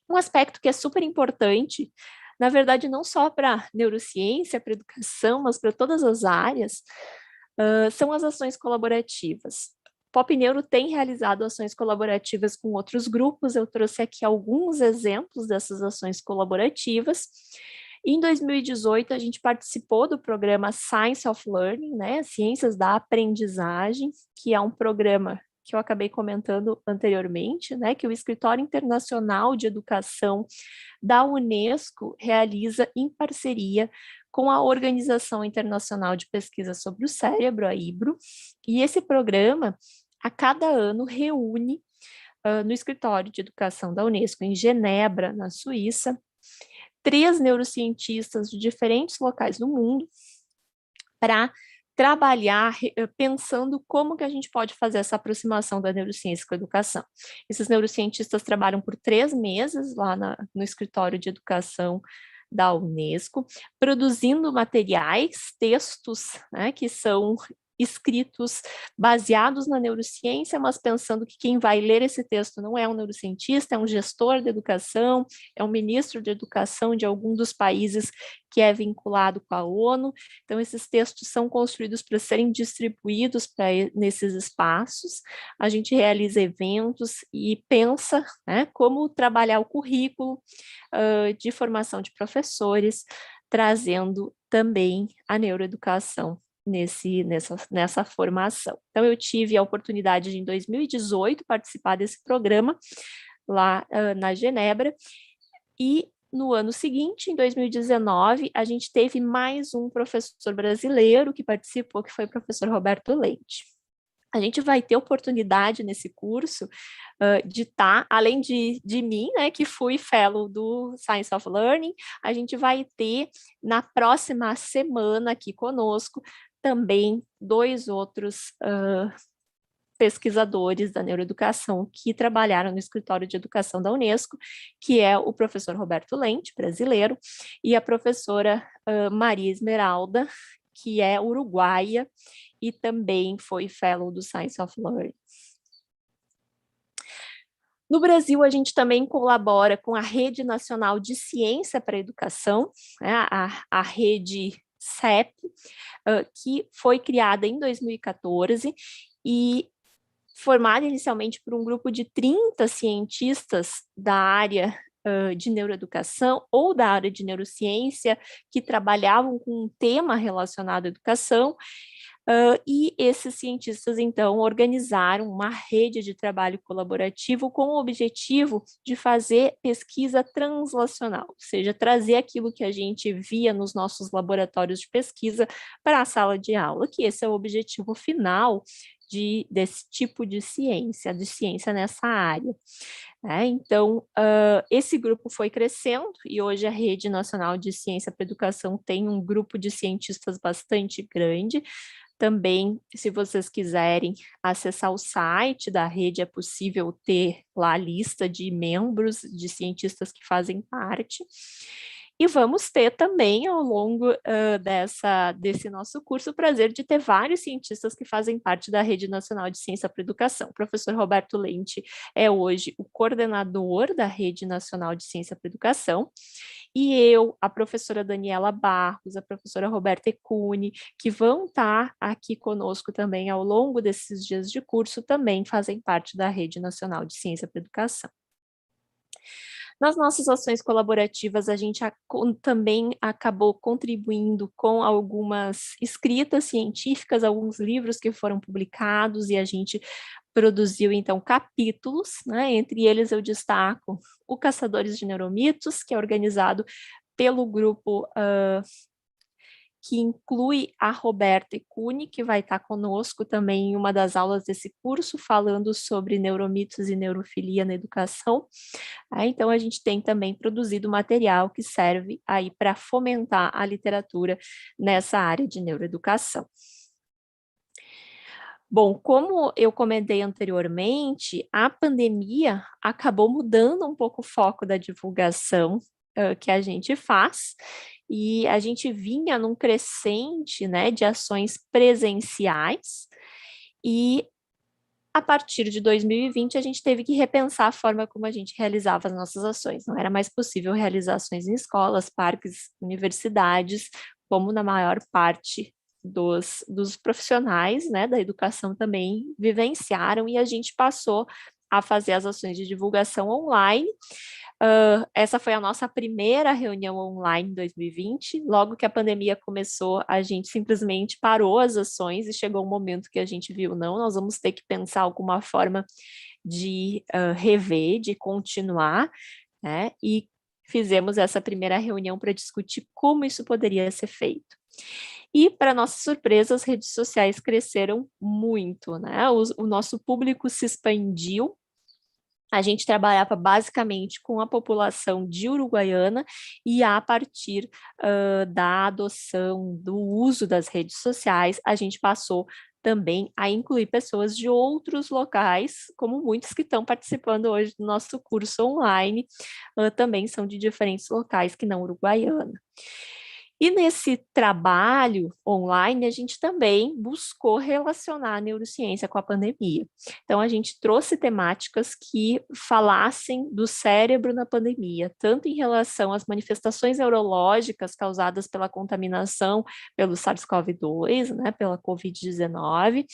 Um aspecto que é super importante, na verdade, não só para neurociência, para educação, mas para todas as áreas, são as ações colaborativas. Pop Neuro tem realizado ações colaborativas com outros grupos, eu trouxe aqui alguns exemplos dessas ações colaborativas. Em 2018, a gente participou do programa Science of Learning, né, Ciências da Aprendizagem, que é um programa que eu acabei comentando anteriormente, né, que o Escritório Internacional de Educação da Unesco realiza em parceria com a Organização Internacional de Pesquisa sobre o Cérebro, a IBRO, e esse programa, a cada ano, reúne no Escritório de Educação da Unesco, em Genebra, na Suíça, 3 neurocientistas de diferentes locais do mundo para trabalhar pensando como que a gente pode fazer essa aproximação da neurociência com a educação. Esses neurocientistas trabalham por 3 meses lá no escritório de educação da Unesco, produzindo materiais, textos, né, que são escritos baseados na neurociência, mas pensando que quem vai ler esse texto não é um neurocientista, é um gestor de educação, é um ministro de educação de algum dos países que é vinculado com a ONU. Então, esses textos são construídos para serem distribuídos nesses espaços. A gente realiza eventos e pensa, né, como trabalhar o currículo de formação de professores, trazendo também a neuroeducação nessa formação. Então, eu tive a oportunidade de, em 2018, participar desse programa lá na Genebra, e no ano seguinte, em 2019, a gente teve mais um professor brasileiro que participou, que foi o professor Roberto Leite. A gente vai ter oportunidade nesse curso de estar, além de mim, né, que fui fellow do Science of Learning, a gente vai ter na próxima semana aqui conosco também 2 outros pesquisadores da neuroeducação que trabalharam no escritório de educação da Unesco, que é o professor Roberto Lente, brasileiro, e a professora Maria Esmeralda, que é uruguaia e também foi fellow do Science of Learning. No Brasil, a gente também colabora com a Rede Nacional de Ciência para a Educação, né, a rede CEP, que foi criada em 2014 e formada inicialmente por um grupo de 30 cientistas da área de neuroeducação ou da área de neurociência que trabalhavam com um tema relacionado à educação. E esses cientistas, então, organizaram uma rede de trabalho colaborativo com o objetivo de fazer pesquisa translacional, ou seja, trazer aquilo que a gente via nos nossos laboratórios de pesquisa para a sala de aula, que esse é o objetivo final desse tipo de ciência nessa área. Então, esse grupo foi crescendo e hoje a Rede Nacional de Ciência para a Educação tem um grupo de cientistas bastante grande. Também, se vocês quiserem acessar o site da rede, é possível ter lá a lista de membros, de cientistas que fazem parte. E vamos ter também, ao longo desse nosso curso, o prazer de ter vários cientistas que fazem parte da Rede Nacional de Ciência para a Educação. O professor Roberto Lente é hoje o coordenador da Rede Nacional de Ciência para a Educação, e eu, a professora Daniela Barros, a professora Roberta Ecuni, que vão estar aqui conosco também ao longo desses dias de curso, também fazem parte da Rede Nacional de Ciência para a Educação. Nas nossas ações colaborativas, a gente também acabou contribuindo com algumas escritas científicas, alguns livros que foram publicados, e a gente produziu, então, capítulos, né? Entre eles eu destaco o Caçadores de Neuromitos, que é organizado pelo grupo que inclui a Roberta Ecuni, que vai estar conosco também em uma das aulas desse curso, falando sobre neuromitos e neurofilia na educação. Então, a gente tem também produzido material que serve aí para fomentar a literatura nessa área de neuroeducação. Bom, como eu comentei anteriormente, a pandemia acabou mudando um pouco o foco da divulgação que a gente faz, e a gente vinha num crescente, né, de ações presenciais, e a partir de 2020 a gente teve que repensar a forma como a gente realizava as nossas ações. Não era mais possível realizar ações em escolas, parques, universidades, como na maior parte dos profissionais, né, da educação também vivenciaram, e a gente passou a fazer as ações de divulgação online. Essa foi a nossa primeira reunião online em 2020. Logo que a pandemia começou, a gente simplesmente parou as ações e chegou um momento que a gente viu, não, nós vamos ter que pensar alguma forma de rever, de continuar, né? E fizemos essa primeira reunião para discutir como isso poderia ser feito. E, para nossa surpresa, as redes sociais cresceram muito, né? O nosso público se expandiu. A gente trabalhava basicamente com a população de Uruguaiana, e a partir da adoção, do uso das redes sociais, a gente passou também a incluir pessoas de outros locais, como muitos que estão participando hoje do nosso curso online, também são de diferentes locais que não Uruguaiana. E nesse trabalho online, a gente também buscou relacionar a neurociência com a pandemia. Então, a gente trouxe temáticas que falassem do cérebro na pandemia, tanto em relação às manifestações neurológicas causadas pela contaminação pelo SARS-CoV-2, né, pela Covid-19,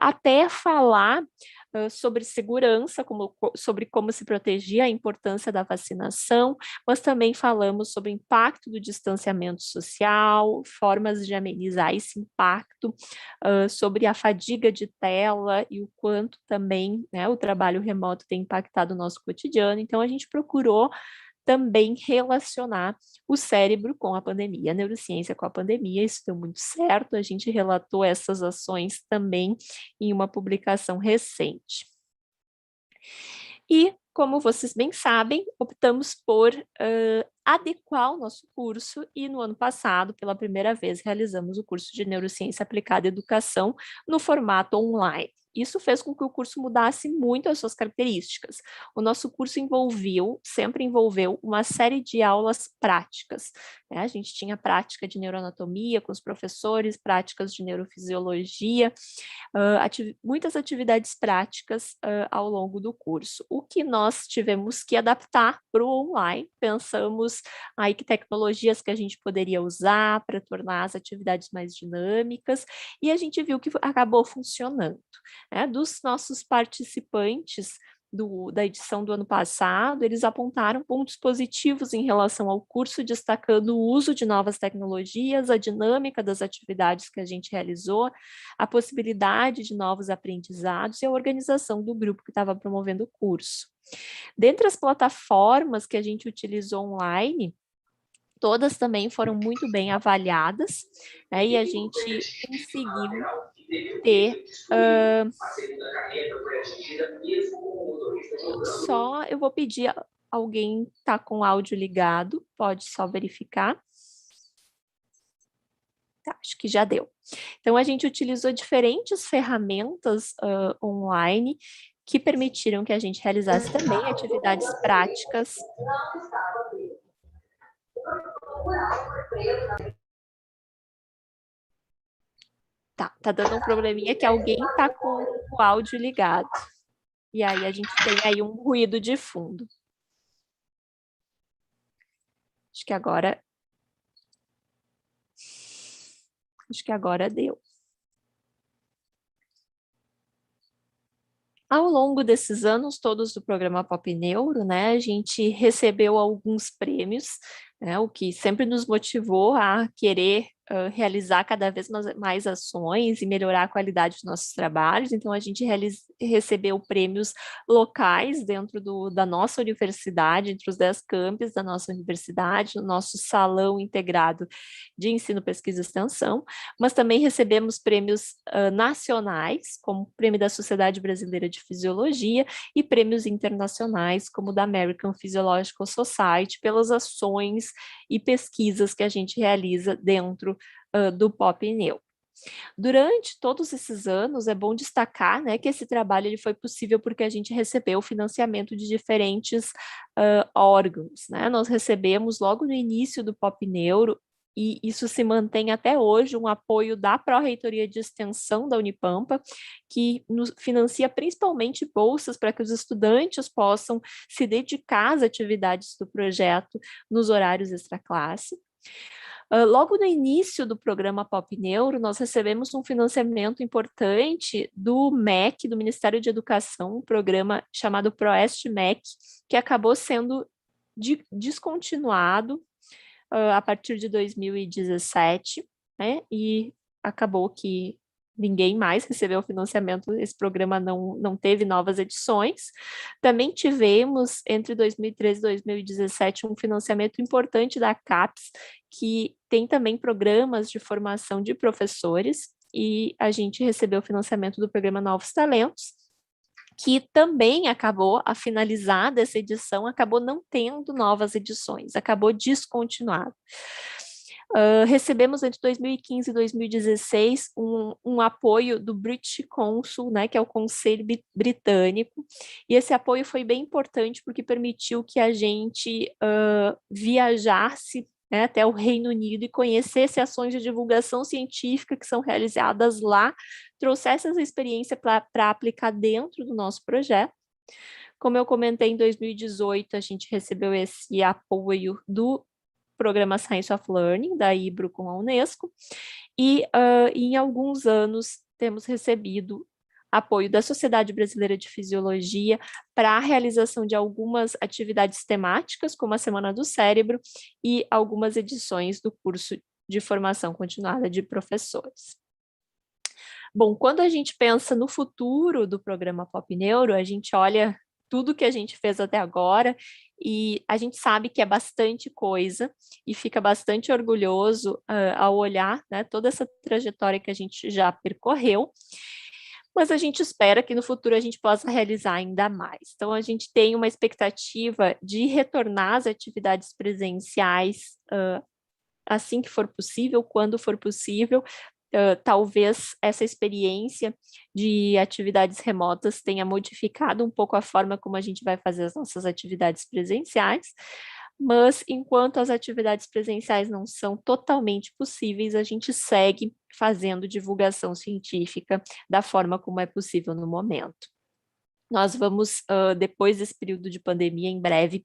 até falar sobre segurança, sobre como se proteger, a importância da vacinação, mas também falamos sobre o impacto do distanciamento social, formas de amenizar esse impacto, sobre a fadiga de tela e o quanto também, né, o trabalho remoto tem impactado o nosso cotidiano. Então, a gente procurou também relacionar o cérebro com a pandemia, a neurociência com a pandemia. Isso deu muito certo, a gente relatou essas ações também em uma publicação recente. E, como vocês bem sabem, optamos por adequar o nosso curso, e no ano passado, pela primeira vez, realizamos o curso de Neurociência Aplicada à Educação no formato online. Isso fez com que o curso mudasse muito as suas características. O nosso curso sempre envolveu uma série de aulas práticas, né? A gente tinha prática de neuroanatomia com os professores, práticas de neurofisiologia, muitas atividades práticas ao longo do curso. O que nós tivemos que adaptar para o online, pensamos aí que tecnologias que a gente poderia usar para tornar as atividades mais dinâmicas, e a gente viu que acabou funcionando, né? Dos nossos participantes da edição do ano passado, eles apontaram pontos positivos em relação ao curso, destacando o uso de novas tecnologias, a dinâmica das atividades que a gente realizou, a possibilidade de novos aprendizados e a organização do grupo que estava promovendo o curso. Dentre as plataformas que a gente utilizou online, todas também foram muito bem avaliadas, né, e a gente conseguiu ter eu vou pedir alguém tá com o áudio ligado, pode só verificar. Tá, acho que já deu. Então, a gente utilizou diferentes ferramentas online que permitiram que a gente realizasse também atividades práticas. Tá dando um probleminha que alguém tá com o áudio ligado. E aí a gente tem aí um ruído de fundo. Acho que agora deu. Ao longo desses anos todos do programa Pop Neuro, né, a gente recebeu alguns prêmios, né, o que sempre nos motivou a querer realizar cada vez mais ações e melhorar a qualidade dos nossos trabalhos. Então, a gente recebeu prêmios locais dentro da nossa universidade, entre os 10 campos da nossa universidade, no nosso salão integrado de ensino, pesquisa e extensão, mas também recebemos prêmios nacionais, como o Prêmio da Sociedade Brasileira de Fisiologia, e prêmios internacionais, como o da American Physiological Society, pelas ações e pesquisas que a gente realiza dentro do Pop Neuro. Durante todos esses anos, é bom destacar, né, que esse trabalho ele foi possível porque a gente recebeu financiamento de diferentes órgãos, né? Nós recebemos logo no início do Pop Neuro, e isso se mantém até hoje, um apoio da Pró-Reitoria de Extensão da Unipampa, que nos financia principalmente bolsas para que os estudantes possam se dedicar às atividades do projeto nos horários extraclasse. Logo no início do programa Pop Neuro, nós recebemos um financiamento importante do MEC, do Ministério de Educação, um programa chamado Proeste MEC, que acabou sendo descontinuado a partir de 2017, né? E acabou que ninguém mais recebeu financiamento, esse programa não teve novas edições. Também tivemos, entre 2013 e 2017, um financiamento importante da CAPES, que tem também programas de formação de professores, e a gente recebeu o financiamento do programa Novos Talentos, que também acabou, a finalizar dessa edição, acabou não tendo novas edições, acabou descontinuado. Recebemos entre 2015 e 2016 um apoio do British Council, né, que é o Conselho Britânico, e esse apoio foi bem importante porque permitiu que a gente viajasse, né, até o Reino Unido e conhecesse ações de divulgação científica que são realizadas lá, trouxesse essa experiência para aplicar dentro do nosso projeto. Como eu comentei, em 2018 a gente recebeu esse apoio do Programa Science of Learning, da IBRO com a Unesco, e em alguns anos temos recebido apoio da Sociedade Brasileira de Fisiologia para a realização de algumas atividades temáticas, como a Semana do Cérebro, e algumas edições do curso de formação continuada de professores. Bom, quando a gente pensa no futuro do programa Pop Neuro, a gente olha tudo que a gente fez até agora e a gente sabe que é bastante coisa e fica bastante orgulhoso ao olhar, né, toda essa trajetória que a gente já percorreu, mas a gente espera que no futuro a gente possa realizar ainda mais. Então, a gente tem uma expectativa de retornar às atividades presenciais assim que for possível, quando for possível. Talvez essa experiência de atividades remotas tenha modificado um pouco a forma como a gente vai fazer as nossas atividades presenciais, mas enquanto as atividades presenciais não são totalmente possíveis, a gente segue fazendo divulgação científica da forma como é possível no momento. Nós vamos, depois desse período de pandemia, em breve,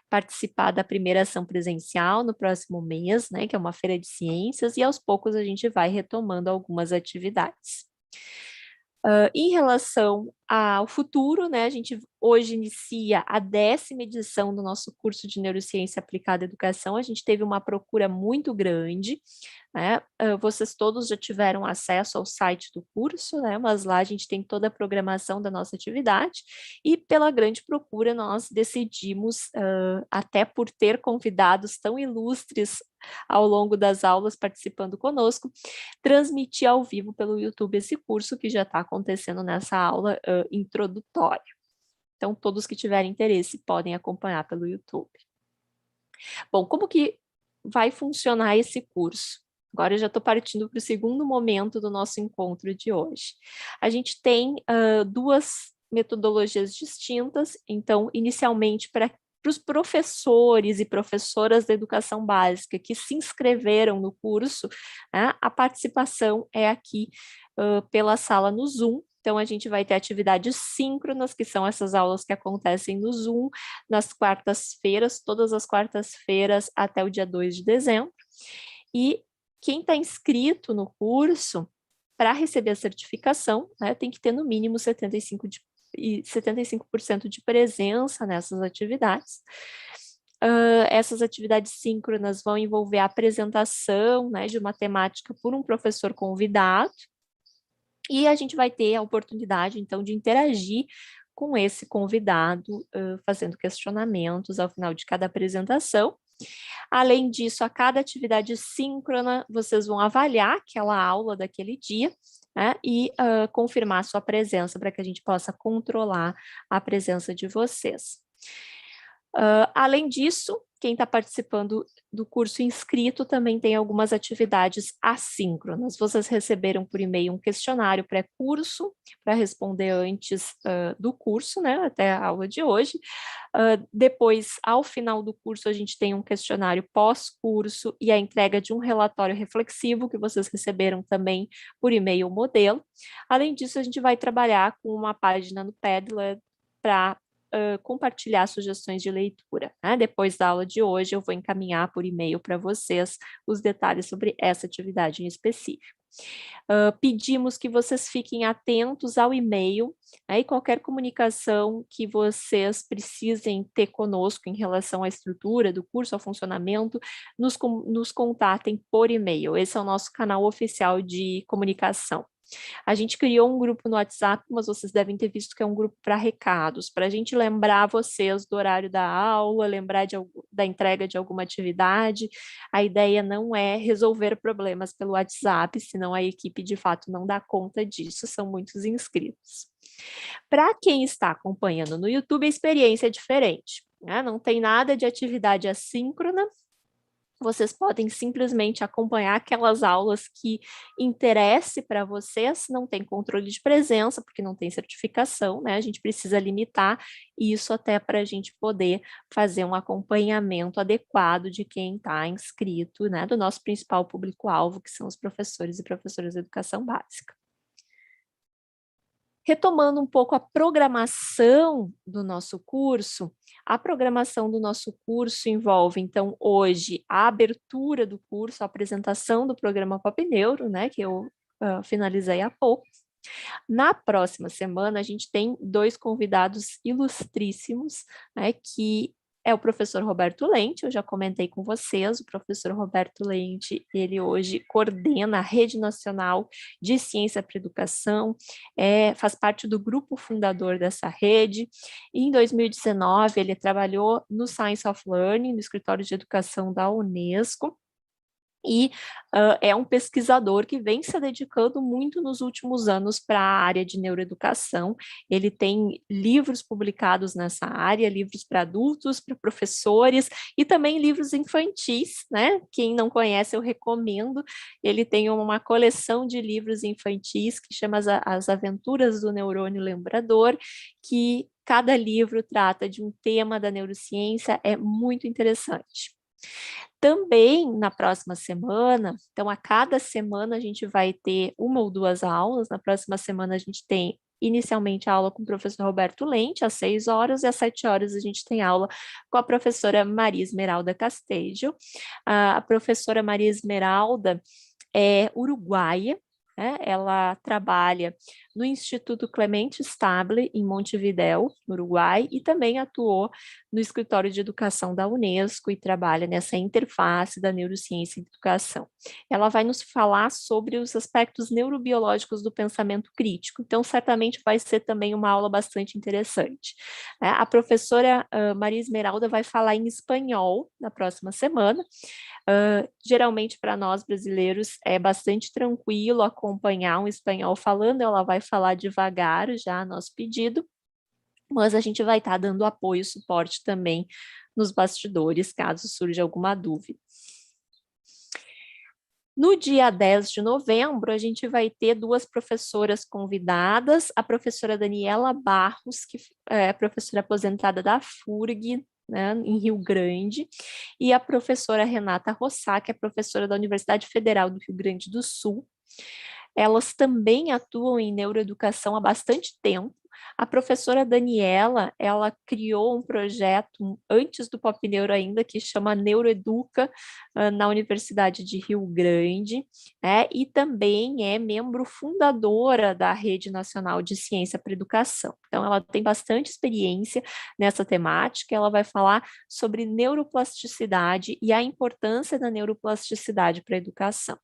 participar da primeira ação presencial no próximo mês, né, que é uma feira de ciências, e aos poucos a gente vai retomando algumas atividades. Em relação ao futuro, né, a gente hoje inicia a 10ª edição do nosso curso de Neurociência Aplicada à Educação. A gente teve uma procura muito grande, né? Vocês todos já tiveram acesso ao site do curso, né? Mas lá a gente tem toda a programação da nossa atividade e pela grande procura nós decidimos, até por ter convidados tão ilustres ao longo das aulas participando conosco, transmitir ao vivo pelo YouTube esse curso que já está acontecendo nessa aula introdutória. Então, todos que tiverem interesse podem acompanhar pelo YouTube. Bom, como que vai funcionar esse curso? Agora eu já estou partindo para o segundo momento do nosso encontro de hoje. A gente tem duas metodologias distintas, então, inicialmente, para os professores e professoras da educação básica que se inscreveram no curso, né, a participação é aqui pela sala no Zoom. Então, a gente vai ter atividades síncronas, que são essas aulas que acontecem no Zoom, nas quartas-feiras, todas as quartas-feiras até o dia 2 de dezembro. E quem está inscrito no curso, para receber a certificação, né, tem que ter no mínimo 75% de presença nessas atividades. Essas atividades síncronas vão envolver a apresentação, né, de uma temática por um professor convidado, e a gente vai ter a oportunidade, então, de interagir com esse convidado, fazendo questionamentos ao final de cada apresentação. Além disso, a cada atividade síncrona, vocês vão avaliar aquela aula daquele dia, né, e confirmar a sua presença para que a gente possa controlar a presença de vocês. Além disso, quem está participando do curso inscrito também tem algumas atividades assíncronas. Vocês receberam por e-mail um questionário pré-curso para responder antes do curso, né, até a aula de hoje. Depois, ao final do curso, a gente tem um questionário pós-curso e a entrega de um relatório reflexivo que vocês receberam também por e-mail modelo. Além disso, a gente vai trabalhar com uma página no Padlet para compartilhar sugestões de leitura, né? Depois da aula de hoje, eu vou encaminhar por e-mail para vocês os detalhes sobre essa atividade em específico. Pedimos que vocês fiquem atentos ao e-mail, né, e qualquer comunicação que vocês precisem ter conosco em relação à estrutura do curso, ao funcionamento, nos contatem por e-mail. Esse é o nosso canal oficial de comunicação. A gente criou um grupo no WhatsApp, mas vocês devem ter visto que é um grupo para recados, para a gente lembrar vocês do horário da aula, lembrar da entrega de alguma atividade. A ideia não é resolver problemas pelo WhatsApp, senão a equipe de fato não dá conta disso, são muitos inscritos. Para quem está acompanhando no YouTube, a experiência é diferente, né? Não tem nada de atividade assíncrona. Vocês podem simplesmente acompanhar aquelas aulas que interesse para vocês, não tem controle de presença, porque não tem certificação, né? A gente precisa limitar isso até para a gente poder fazer um acompanhamento adequado de quem está inscrito, né? Do nosso principal público-alvo, que são os professores e professoras de educação básica. Retomando um pouco a programação do nosso curso, a programação do nosso curso envolve, então, hoje, a abertura do curso, a apresentação do programa Pop Neuro, né, que eu finalizei há pouco. Na próxima semana, a gente tem 2 convidados ilustríssimos, né, que é o professor Roberto Lente, eu já comentei com vocês, o professor Roberto Lente, ele hoje coordena a Rede Nacional de Ciência para a Educação, faz parte do grupo fundador dessa rede, e em 2019 ele trabalhou no Science of Learning, no escritório de educação da Unesco, e é um pesquisador que vem se dedicando muito nos últimos anos para a área de neuroeducação. Ele tem livros publicados nessa área, livros para adultos, para professores e também livros infantis, né? Quem não conhece, eu recomendo. Ele tem uma coleção de livros infantis que chama As Aventuras do Neurônio Lembrador, que cada livro trata de um tema da neurociência, é muito interessante. Também na próxima semana, então a cada semana a gente vai ter 1 ou 2 aulas. Na próxima semana a gente tem inicialmente a aula com o professor Roberto Lente, às 6 horas, e às 7 horas a gente tem aula com a professora Maria Esmeralda Castejo. A professora Maria Esmeralda é uruguaia, né? Ela trabalha no Instituto Clemente Stable, em Montevidéu, no Uruguai, e também atuou no Escritório de Educação da Unesco e trabalha nessa interface da neurociência e educação. Ela vai nos falar sobre os aspectos neurobiológicos do pensamento crítico, então certamente vai ser também uma aula bastante interessante. A professora Maria Esmeralda vai falar em espanhol na próxima semana. Geralmente para nós brasileiros é bastante tranquilo acompanhar um espanhol falando, ela vai falar devagar já a nosso pedido, mas a gente vai estar dando apoio e suporte também nos bastidores, caso surja alguma dúvida. No dia 10 de novembro, a gente vai ter 2 professoras convidadas, a professora Daniela Barros, que é professora aposentada da FURG, né, em Rio Grande, e a professora Renata Rossá, que é professora da Universidade Federal do Rio Grande do Sul. Elas também atuam em neuroeducação há bastante tempo. A professora Daniela, ela criou um projeto antes do Pop Neuro ainda, que chama Neuroeduca, na Universidade de Rio Grande, né, e também é membro fundadora da Rede Nacional de Ciência para a Educação. Então, ela tem bastante experiência nessa temática, ela vai falar sobre neuroplasticidade e a importância da neuroplasticidade para a educação.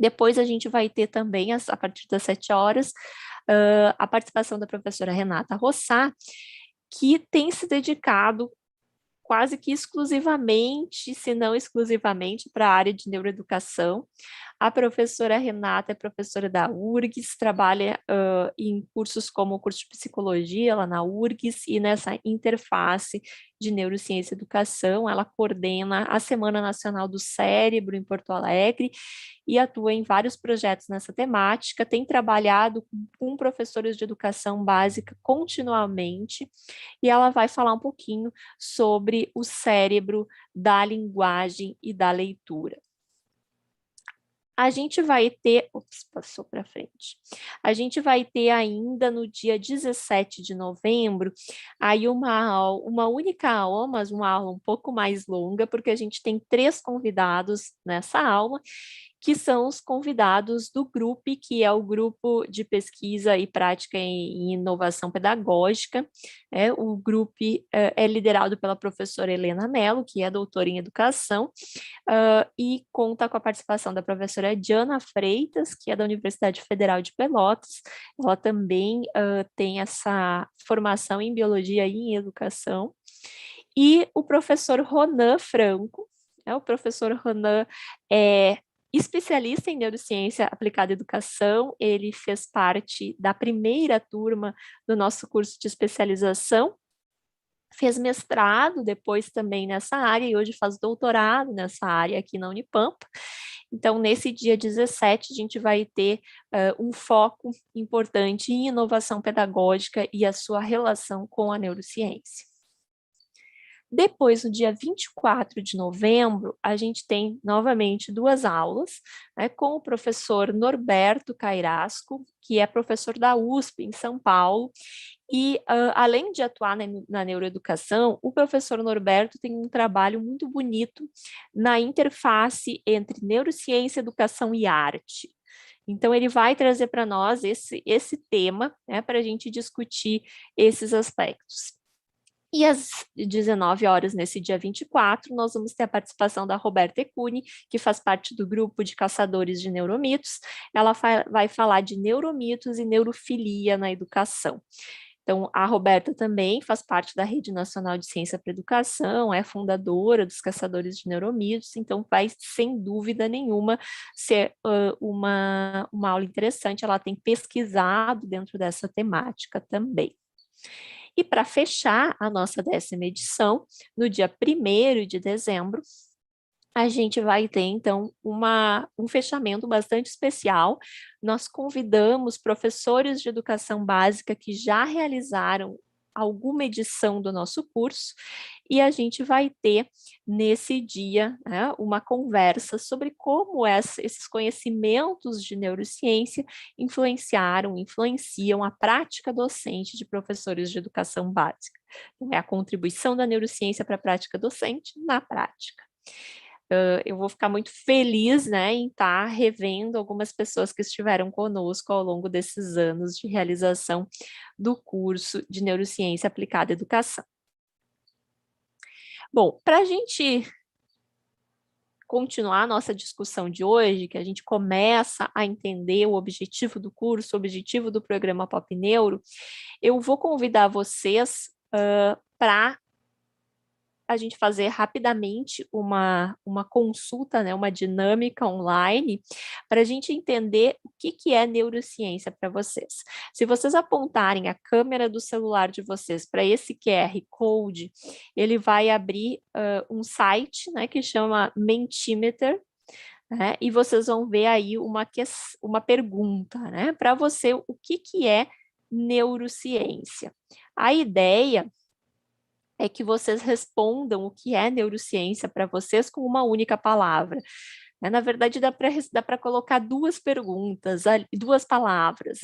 Depois a gente vai ter também, a partir das 7 horas, a participação da professora Renata Rossá, que tem se dedicado quase que exclusivamente, se não exclusivamente, para a área de neuroeducação. A professora Renata é professora da URGS, trabalha em cursos como o curso de psicologia lá na URGS, e nessa interface de neurociência e educação, ela coordena a Semana Nacional do Cérebro em Porto Alegre e atua em vários projetos nessa temática, tem trabalhado com professores de educação básica continuamente, e ela vai falar um pouquinho sobre o cérebro da linguagem e da leitura. A gente vai ter, ops, passou para frente. A gente vai ter ainda no dia 17 de novembro, aí uma única aula, mas uma aula um pouco mais longa, porque a gente tem 3 convidados nessa aula, que são os convidados do grupo, que é o Grupo de Pesquisa e Prática em Inovação Pedagógica. O grupo é liderado pela professora Helena Mello, que é doutora em Educação, e conta com a participação da professora Diana Freitas, que é da Universidade Federal de Pelotas. Ela também tem essa formação em Biologia e em Educação. E o professor Ronan Franco, o professor Ronan é especialista em neurociência aplicada à educação, ele fez parte da primeira turma do nosso curso de especialização, fez mestrado depois também nessa área e hoje faz doutorado nessa área aqui na Unipampa. Então, nesse dia 17, a gente vai ter um foco importante em inovação pedagógica e a sua relação com a neurociência. Depois, no dia 24 de novembro, a gente tem novamente 2 aulas, com o professor Norberto Cairasco, que é professor da USP em São Paulo, e além de atuar na neuroeducação, o professor Norberto tem um trabalho muito bonito na interface entre neurociência, educação e arte. Então, ele vai trazer para nós esse tema, para a gente discutir esses aspectos. E às 19 horas, nesse dia 24, nós vamos ter a participação da Roberta Ecuni, que faz parte do grupo de caçadores de neuromitos. Ela vai falar de neuromitos e neurofilia na educação. Então, a Roberta também faz parte da Rede Nacional de Ciência para a Educação, é fundadora dos Caçadores de Neuromitos, então vai, sem dúvida nenhuma, ser uma aula interessante. Ela tem pesquisado dentro dessa temática também. E para fechar a nossa 10ª edição, no dia 1º de dezembro, a gente vai ter, então, um fechamento bastante especial. Nós convidamos professores de educação básica que já realizaram alguma edição do nosso curso, e a gente vai ter, nesse dia, uma conversa sobre como esses conhecimentos de neurociência influenciam a prática docente de professores de educação básica. Então, é a contribuição da neurociência para a prática docente na prática. Eu vou ficar muito feliz, em estar revendo algumas pessoas que estiveram conosco ao longo desses anos de realização do curso de Neurociência Aplicada à Educação. Bom, para a gente continuar a nossa discussão de hoje, que a gente começa a entender o objetivo do curso, o objetivo do programa Pop Neuro, eu vou convidar vocês para a gente fazer rapidamente uma consulta, uma dinâmica online, para a gente entender o que é neurociência para vocês. Se vocês apontarem a câmera do celular de vocês para esse QR Code, ele vai abrir um site, que chama Mentimeter, e vocês vão ver aí uma pergunta, para você, o que é neurociência? A ideia é que vocês respondam o que é neurociência para vocês com uma única palavra. Na verdade, dá para colocar 2 perguntas, 2 palavras.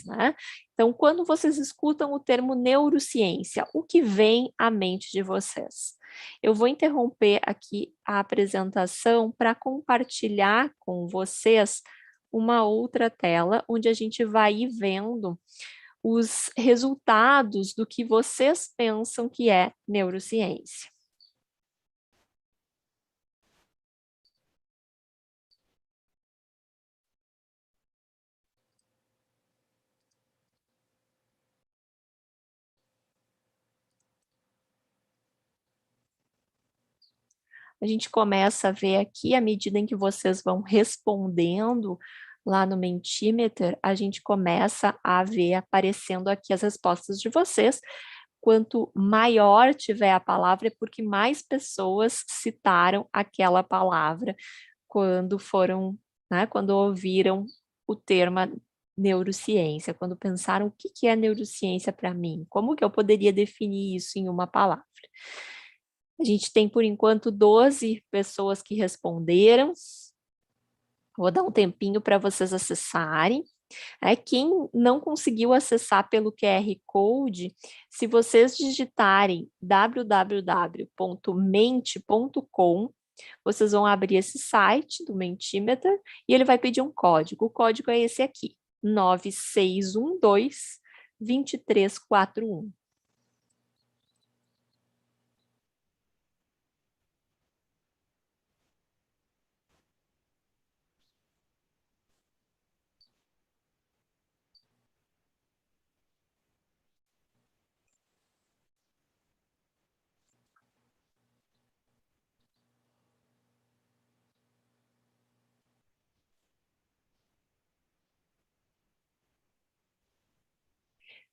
Então, quando vocês escutam o termo neurociência, o que vem à mente de vocês? Eu vou interromper aqui a apresentação para compartilhar com vocês uma outra tela, onde a gente vai ir vendo os resultados do que vocês pensam que é neurociência. A gente começa a ver aqui, à medida em que vocês vão respondendo lá no Mentimeter, a gente começa a ver aparecendo aqui as respostas de vocês. Quanto maior tiver a palavra, é porque mais pessoas citaram aquela palavra quando quando ouviram o termo neurociência, quando pensaram o que é neurociência para mim, como que eu poderia definir isso em uma palavra. A gente tem, por enquanto, 12 pessoas que responderam. Vou dar um tempinho para vocês acessarem. Quem não conseguiu acessar pelo QR Code, se vocês digitarem www.mente.com, vocês vão abrir esse site do Mentimeter e ele vai pedir um código. O código é esse aqui, 9612-2341.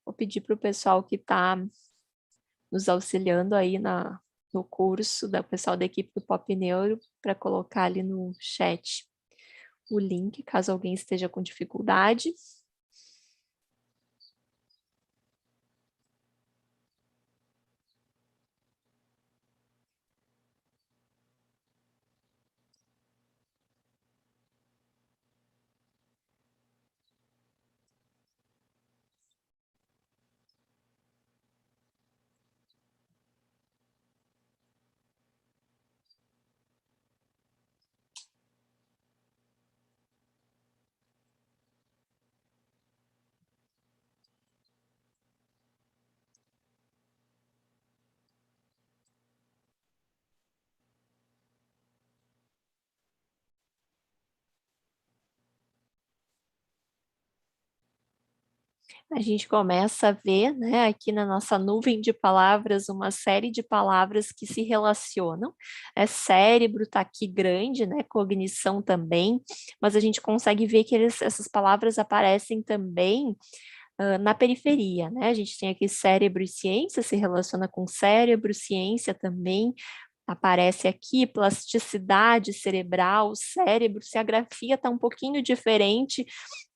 Vou pedir para o pessoal que está nos auxiliando aí no curso, da pessoal da equipe do Pop Neuro, para colocar ali no chat o link, caso alguém esteja com dificuldade. A gente começa a ver, né, aqui na nossa nuvem de palavras, uma série de palavras que se relacionam. Cérebro está aqui grande, né, cognição também, mas a gente consegue ver que essas palavras aparecem também na periferia, né? A gente tem aqui cérebro e ciência, se relaciona com cérebro, ciência também, aparece aqui, plasticidade cerebral, cérebro, se a grafia está um pouquinho diferente,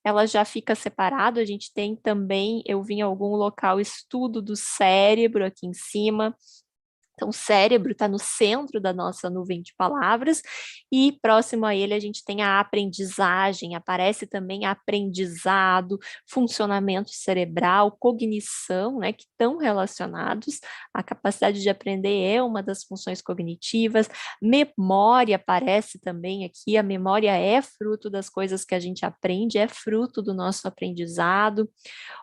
ela já fica separado, a gente tem também, eu vi em algum local, estudo do cérebro aqui em cima, então, o cérebro está no centro da nossa nuvem de palavras e próximo a ele a gente tem a aprendizagem, aparece também aprendizado, funcionamento cerebral, cognição, né, que estão relacionados. A capacidade de aprender é uma das funções cognitivas. Memória aparece também aqui, a memória é fruto das coisas que a gente aprende, é fruto do nosso aprendizado.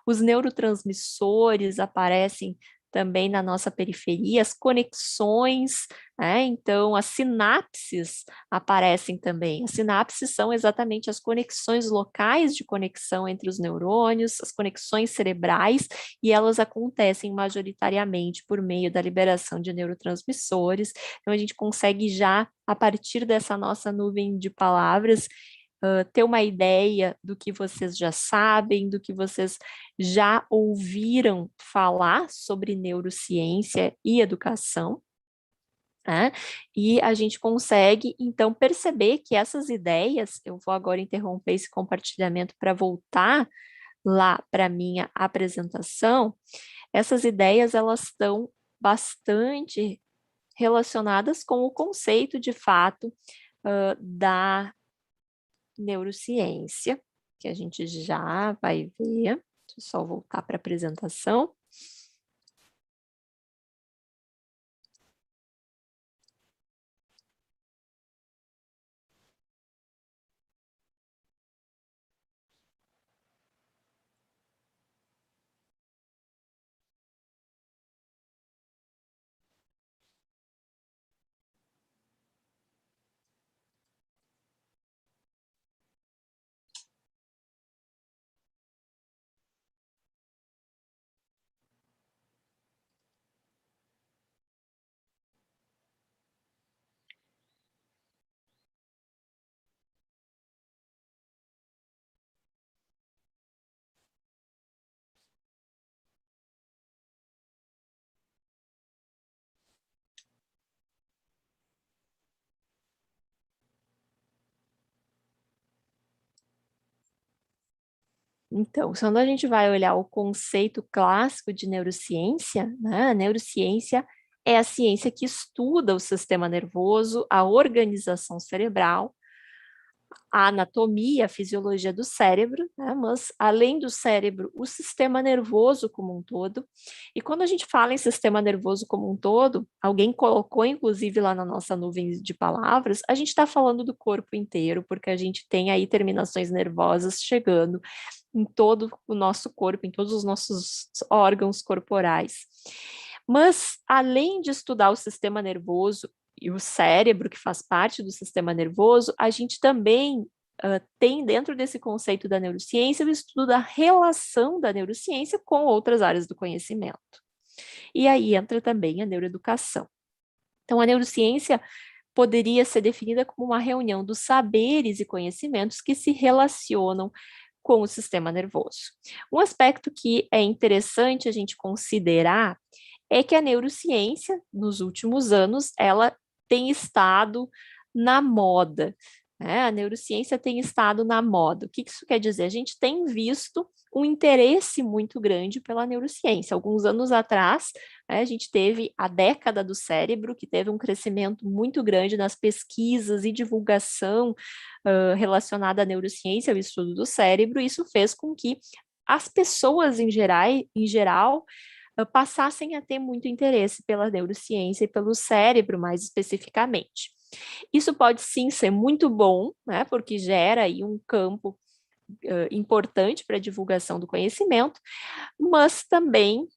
Os neurotransmissores aparecem também na nossa periferia, as conexões, né? Então as sinapses aparecem também. As sinapses são exatamente as conexões locais de conexão entre os neurônios, as conexões cerebrais, e elas acontecem majoritariamente por meio da liberação de neurotransmissores. Então a gente consegue já, a partir dessa nossa nuvem de palavras, ter uma ideia do que vocês já sabem, do que vocês já ouviram falar sobre neurociência e educação, né? E a gente consegue, então, perceber que essas ideias, eu vou agora interromper esse compartilhamento para voltar lá para a minha apresentação, essas ideias, elas estão bastante relacionadas com o conceito, de fato, da neurociência, que a gente já vai ver. Deixa eu só voltar para a apresentação. Então, quando a gente vai olhar o conceito clássico de neurociência, né, a neurociência é a ciência que estuda o sistema nervoso, a organização cerebral, a anatomia, a fisiologia do cérebro, né? Mas além do cérebro, o sistema nervoso como um todo. E quando a gente fala em sistema nervoso como um todo, alguém colocou inclusive lá na nossa nuvem de palavras, a gente está falando do corpo inteiro, porque a gente tem aí terminações nervosas chegando em todo o nosso corpo, em todos os nossos órgãos corporais. Mas, além de estudar o sistema nervoso e o cérebro, que faz parte do sistema nervoso, a gente também tem dentro desse conceito da neurociência o estudo da relação da neurociência com outras áreas do conhecimento. E aí entra também a neuroeducação. Então, a neurociência poderia ser definida como uma reunião dos saberes e conhecimentos que se relacionam com o sistema nervoso. Um aspecto que é interessante a gente considerar é que a neurociência, nos últimos anos, ela tem estado na moda. Né? A neurociência tem estado na moda. O que isso quer dizer? A gente tem visto um interesse muito grande pela neurociência. Alguns anos atrás, né, a gente teve a década do cérebro, que teve um crescimento muito grande nas pesquisas e divulgação relacionada à neurociência, ao estudo do cérebro. Isso fez com que as pessoas em geral passassem a ter muito interesse pela neurociência e pelo cérebro, mais especificamente. Isso pode sim ser muito bom, né, porque gera aí um campo importante para a divulgação do conhecimento, mas também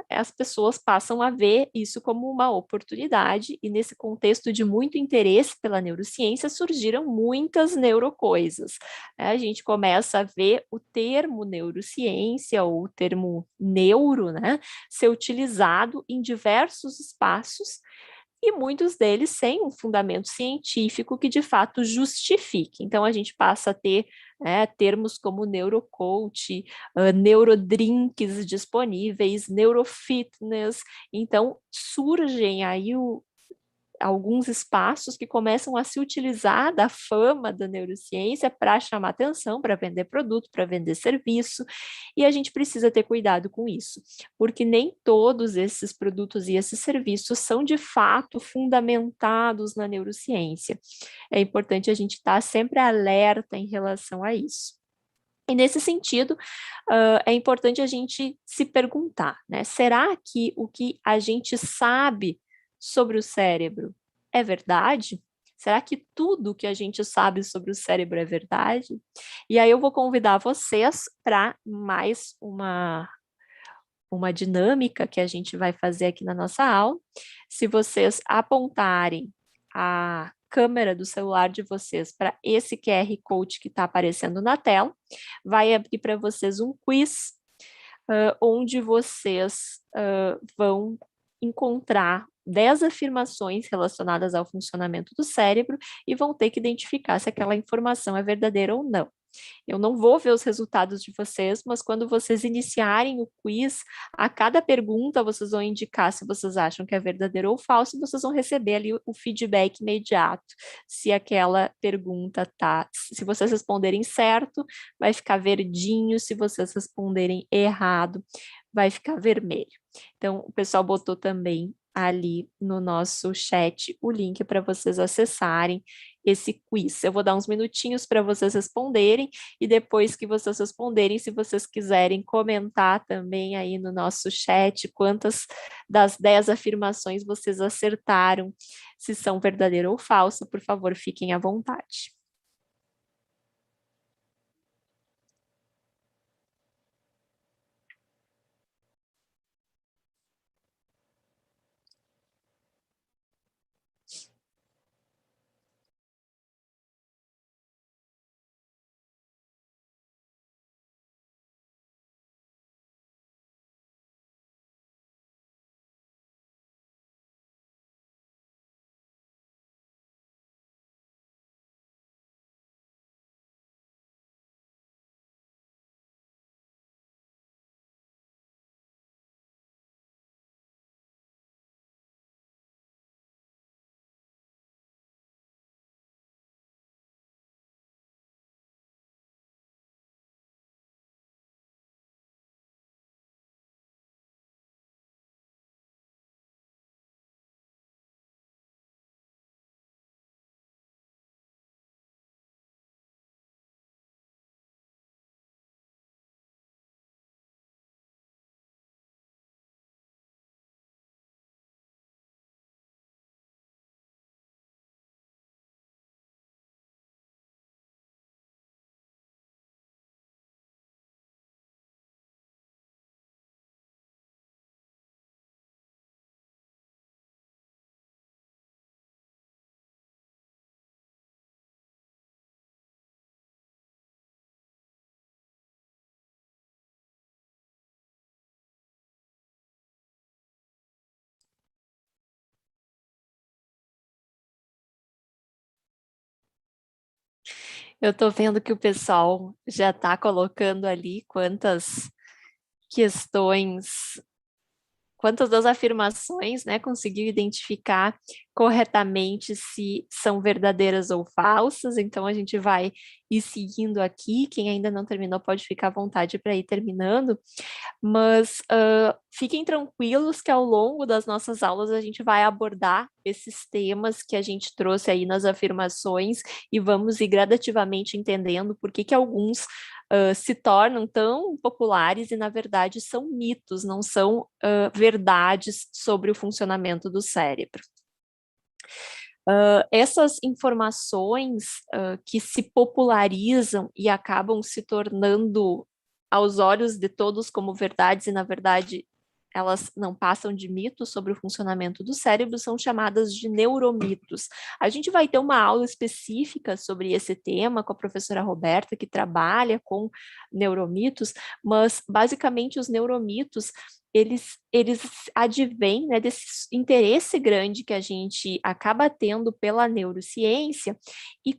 as pessoas passam a ver isso como uma oportunidade, e nesse contexto de muito interesse pela neurociência, surgiram muitas neurocoisas. A gente começa a ver o termo neurociência, ou o termo neuro, ser utilizado em diversos espaços, e muitos deles sem um fundamento científico que de fato justifique. Então, a gente passa a ter termos como neurocoach, neurodrinks disponíveis, neurofitness. Então, surgem aí alguns espaços que começam a se utilizar da fama da neurociência para chamar atenção, para vender produto, para vender serviço, e a gente precisa ter cuidado com isso, porque nem todos esses produtos e esses serviços são de fato fundamentados na neurociência. É importante a gente estar sempre alerta em relação a isso. E nesse sentido, é importante a gente se perguntar, né? Será que o que a gente sabe sobre o cérebro é verdade? Será que tudo que a gente sabe sobre o cérebro é verdade? E aí eu vou convidar vocês para mais uma dinâmica que a gente vai fazer aqui na nossa aula. Se vocês apontarem a câmera do celular de vocês para esse QR Code que está aparecendo na tela, vai abrir para vocês um quiz, onde vocês vão encontrar 10 afirmações relacionadas ao funcionamento do cérebro e vão ter que identificar se aquela informação é verdadeira ou não. Eu não vou ver os resultados de vocês, mas quando vocês iniciarem o quiz, a cada pergunta vocês vão indicar se vocês acham que é verdadeiro ou falso, e vocês vão receber ali o feedback imediato. Se aquela pergunta tá, se vocês responderem certo, vai ficar verdinho, se vocês responderem errado, vai ficar vermelho. Então, o pessoal botou também ali no nosso chat o link para vocês acessarem esse quiz. Eu vou dar uns minutinhos para vocês responderem, e depois que vocês responderem, se vocês quiserem comentar também aí no nosso chat quantas das 10 afirmações vocês acertaram, se são verdadeira ou falsa, por favor, fiquem à vontade. Eu estou vendo que o pessoal já está colocando ali questões, quantas das afirmações, né, conseguiu identificar corretamente se são verdadeiras ou falsas. Então, a gente vai ir seguindo aqui. Quem ainda não terminou pode ficar à vontade para ir terminando. Mas fiquem tranquilos que ao longo das nossas aulas a gente vai abordar esses temas que a gente trouxe aí nas afirmações e vamos ir gradativamente entendendo por que alguns se tornam tão populares e, na verdade, são mitos, não são verdades sobre o funcionamento do cérebro. Essas informações que se popularizam e acabam se tornando aos olhos de todos como verdades, e na verdade elas não passam de mitos sobre o funcionamento do cérebro, são chamadas de neuromitos. A gente vai ter uma aula específica sobre esse tema com a professora Roberta, que trabalha com neuromitos, mas basicamente os neuromitos eles advêm, né, desse interesse grande que a gente acaba tendo pela neurociência e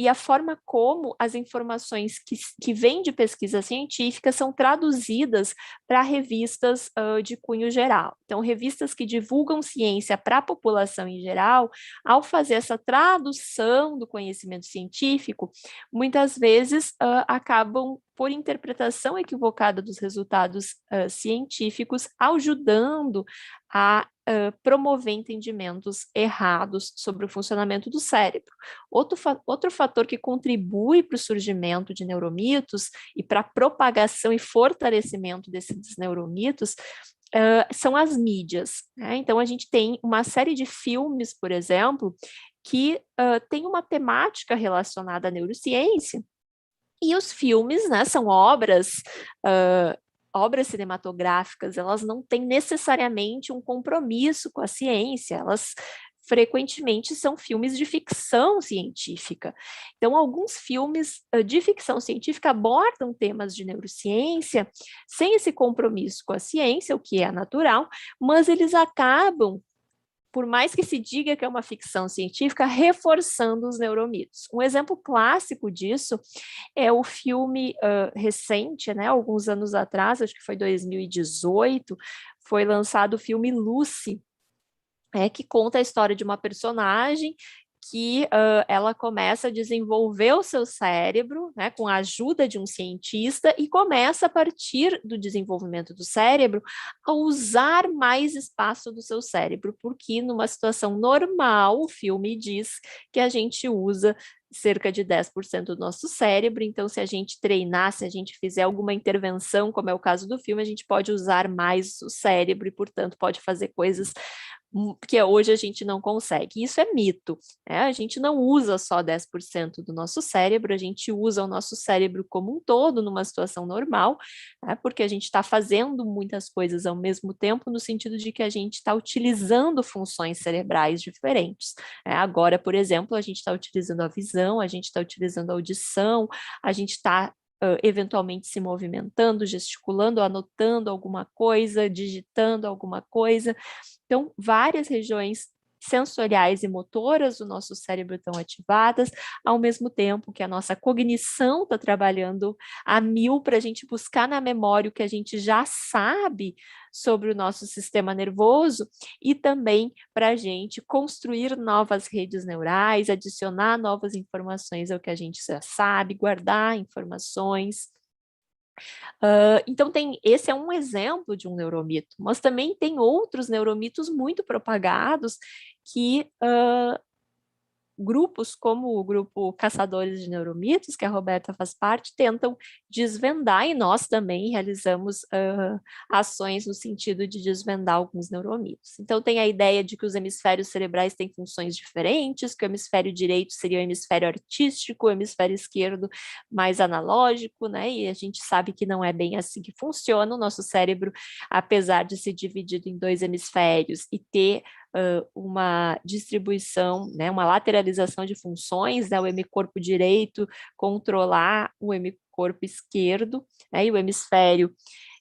a forma como as informações que vêm de pesquisa científica são traduzidas para revistas de cunho geral. Então, revistas que divulgam ciência para a população em geral, ao fazer essa tradução do conhecimento científico, muitas vezes acabam por interpretação equivocada dos resultados científicos, ajudando a promover entendimentos errados sobre o funcionamento do cérebro. Outro fator que contribui para o surgimento de neuromitos e para a propagação e fortalecimento desses neuromitos são as mídias, né? Então, a gente tem uma série de filmes, por exemplo, que tem uma temática relacionada à neurociência, e os filmes, né, são obras cinematográficas, elas não têm necessariamente um compromisso com a ciência, elas frequentemente são filmes de ficção científica. Então, alguns filmes de ficção científica abordam temas de neurociência sem esse compromisso com a ciência, o que é natural, mas eles acabam, por mais que se diga que é uma ficção científica, reforçando os neuromitos. Um exemplo clássico disso é o filme recente, né, alguns anos atrás, acho que foi 2018, foi lançado o filme Lucy, que conta a história de uma personagem que ela começa a desenvolver o seu cérebro, né, com a ajuda de um cientista, e começa, a partir do desenvolvimento do cérebro, a usar mais espaço do seu cérebro, porque numa situação normal, o filme diz que a gente usa cerca de 10% do nosso cérebro, então se a gente treinar, se a gente fizer alguma intervenção, como é o caso do filme, a gente pode usar mais o cérebro e, portanto, pode fazer coisas que hoje a gente não consegue. Isso é mito, né? A gente não usa só 10% do nosso cérebro, a gente usa o nosso cérebro como um todo numa situação normal, né? Porque a gente está fazendo muitas coisas ao mesmo tempo, no sentido de que a gente está utilizando funções cerebrais diferentes, né? Agora, por exemplo, a gente está utilizando a visão, a gente está utilizando a audição, a gente está eventualmente se movimentando, gesticulando, anotando alguma coisa, digitando alguma coisa. Então, várias regiões sensoriais e motoras do nosso cérebro estão ativadas, ao mesmo tempo que a nossa cognição está trabalhando a mil para a gente buscar na memória o que a gente já sabe sobre o nosso sistema nervoso, e também para a gente construir novas redes neurais, adicionar novas informações ao que a gente já sabe, guardar informações. Então, esse é um exemplo de um neuromito, mas também tem outros neuromitos muito propagados que grupos como o grupo Caçadores de Neuromitos, que a Roberta faz parte, tentam desvendar, e nós também realizamos ações no sentido de desvendar alguns neuromitos. Então, tem a ideia de que os hemisférios cerebrais têm funções diferentes, que o hemisfério direito seria o hemisfério artístico, o hemisfério esquerdo mais analógico, né? E a gente sabe que não é bem assim que funciona. O nosso cérebro, apesar de ser dividido em dois hemisférios e ter uma distribuição, né, uma lateralização de funções, né, o hemicorpo direito controlar o hemicorpo esquerdo, né, e o hemisfério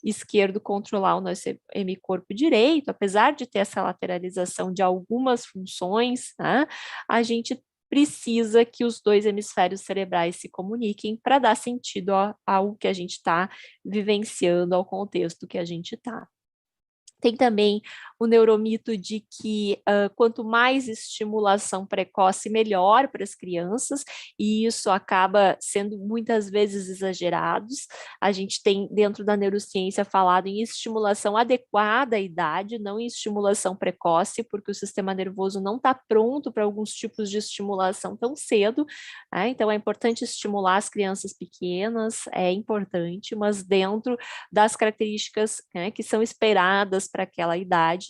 esquerdo controlar o nosso hemicorpo direito. Apesar de ter essa lateralização de algumas funções, né, a gente precisa que os dois hemisférios cerebrais se comuniquem para dar sentido ao que a gente está vivenciando, ao contexto que a gente está. Tem também o neuromito de que quanto mais estimulação precoce, melhor para as crianças, e isso acaba sendo muitas vezes exagerados. A gente tem dentro da neurociência falado em estimulação adequada à idade, não em estimulação precoce, porque o sistema nervoso não está pronto para alguns tipos de estimulação tão cedo, né? Então é importante estimular as crianças pequenas, é importante, mas dentro das características, né, que são esperadas para aquela idade,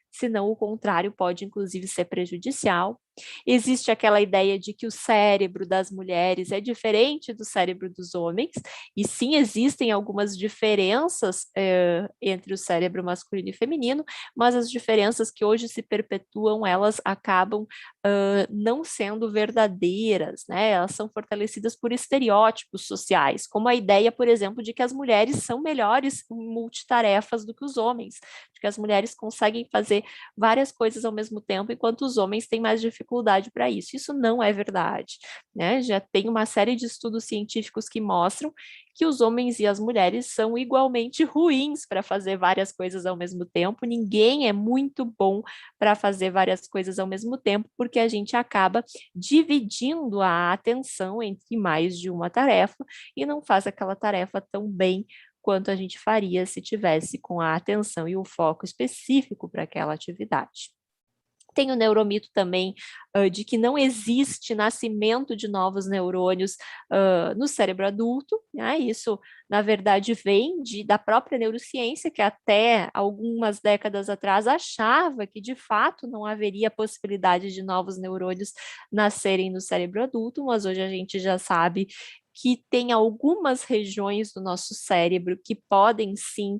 senão o contrário pode inclusive ser prejudicial. Existe aquela ideia de que o cérebro das mulheres é diferente do cérebro dos homens, e sim, existem algumas diferenças entre o cérebro masculino e feminino, mas as diferenças que hoje se perpetuam, elas acabam não sendo verdadeiras, né? Elas são fortalecidas por estereótipos sociais, como a ideia, por exemplo, de que as mulheres são melhores em multitarefas do que os homens, de que as mulheres conseguem fazer várias coisas ao mesmo tempo, enquanto os homens têm mais dificuldade para isso. Isso não é verdade, né? Já tem uma série de estudos científicos que mostram que os homens e as mulheres são igualmente ruins para fazer várias coisas ao mesmo tempo. Ninguém é muito bom para fazer várias coisas ao mesmo tempo, porque a gente acaba dividindo a atenção entre mais de uma tarefa e não faz aquela tarefa tão bem quanto a gente faria se tivesse com a atenção e o foco específico para aquela atividade. Tem o neuromito também de que não existe nascimento de novos neurônios no cérebro adulto, né? Isso, na verdade, vem da própria neurociência, que até algumas décadas atrás achava que, de fato, não haveria possibilidade de novos neurônios nascerem no cérebro adulto, mas hoje a gente já sabe que tem algumas regiões do nosso cérebro que podem sim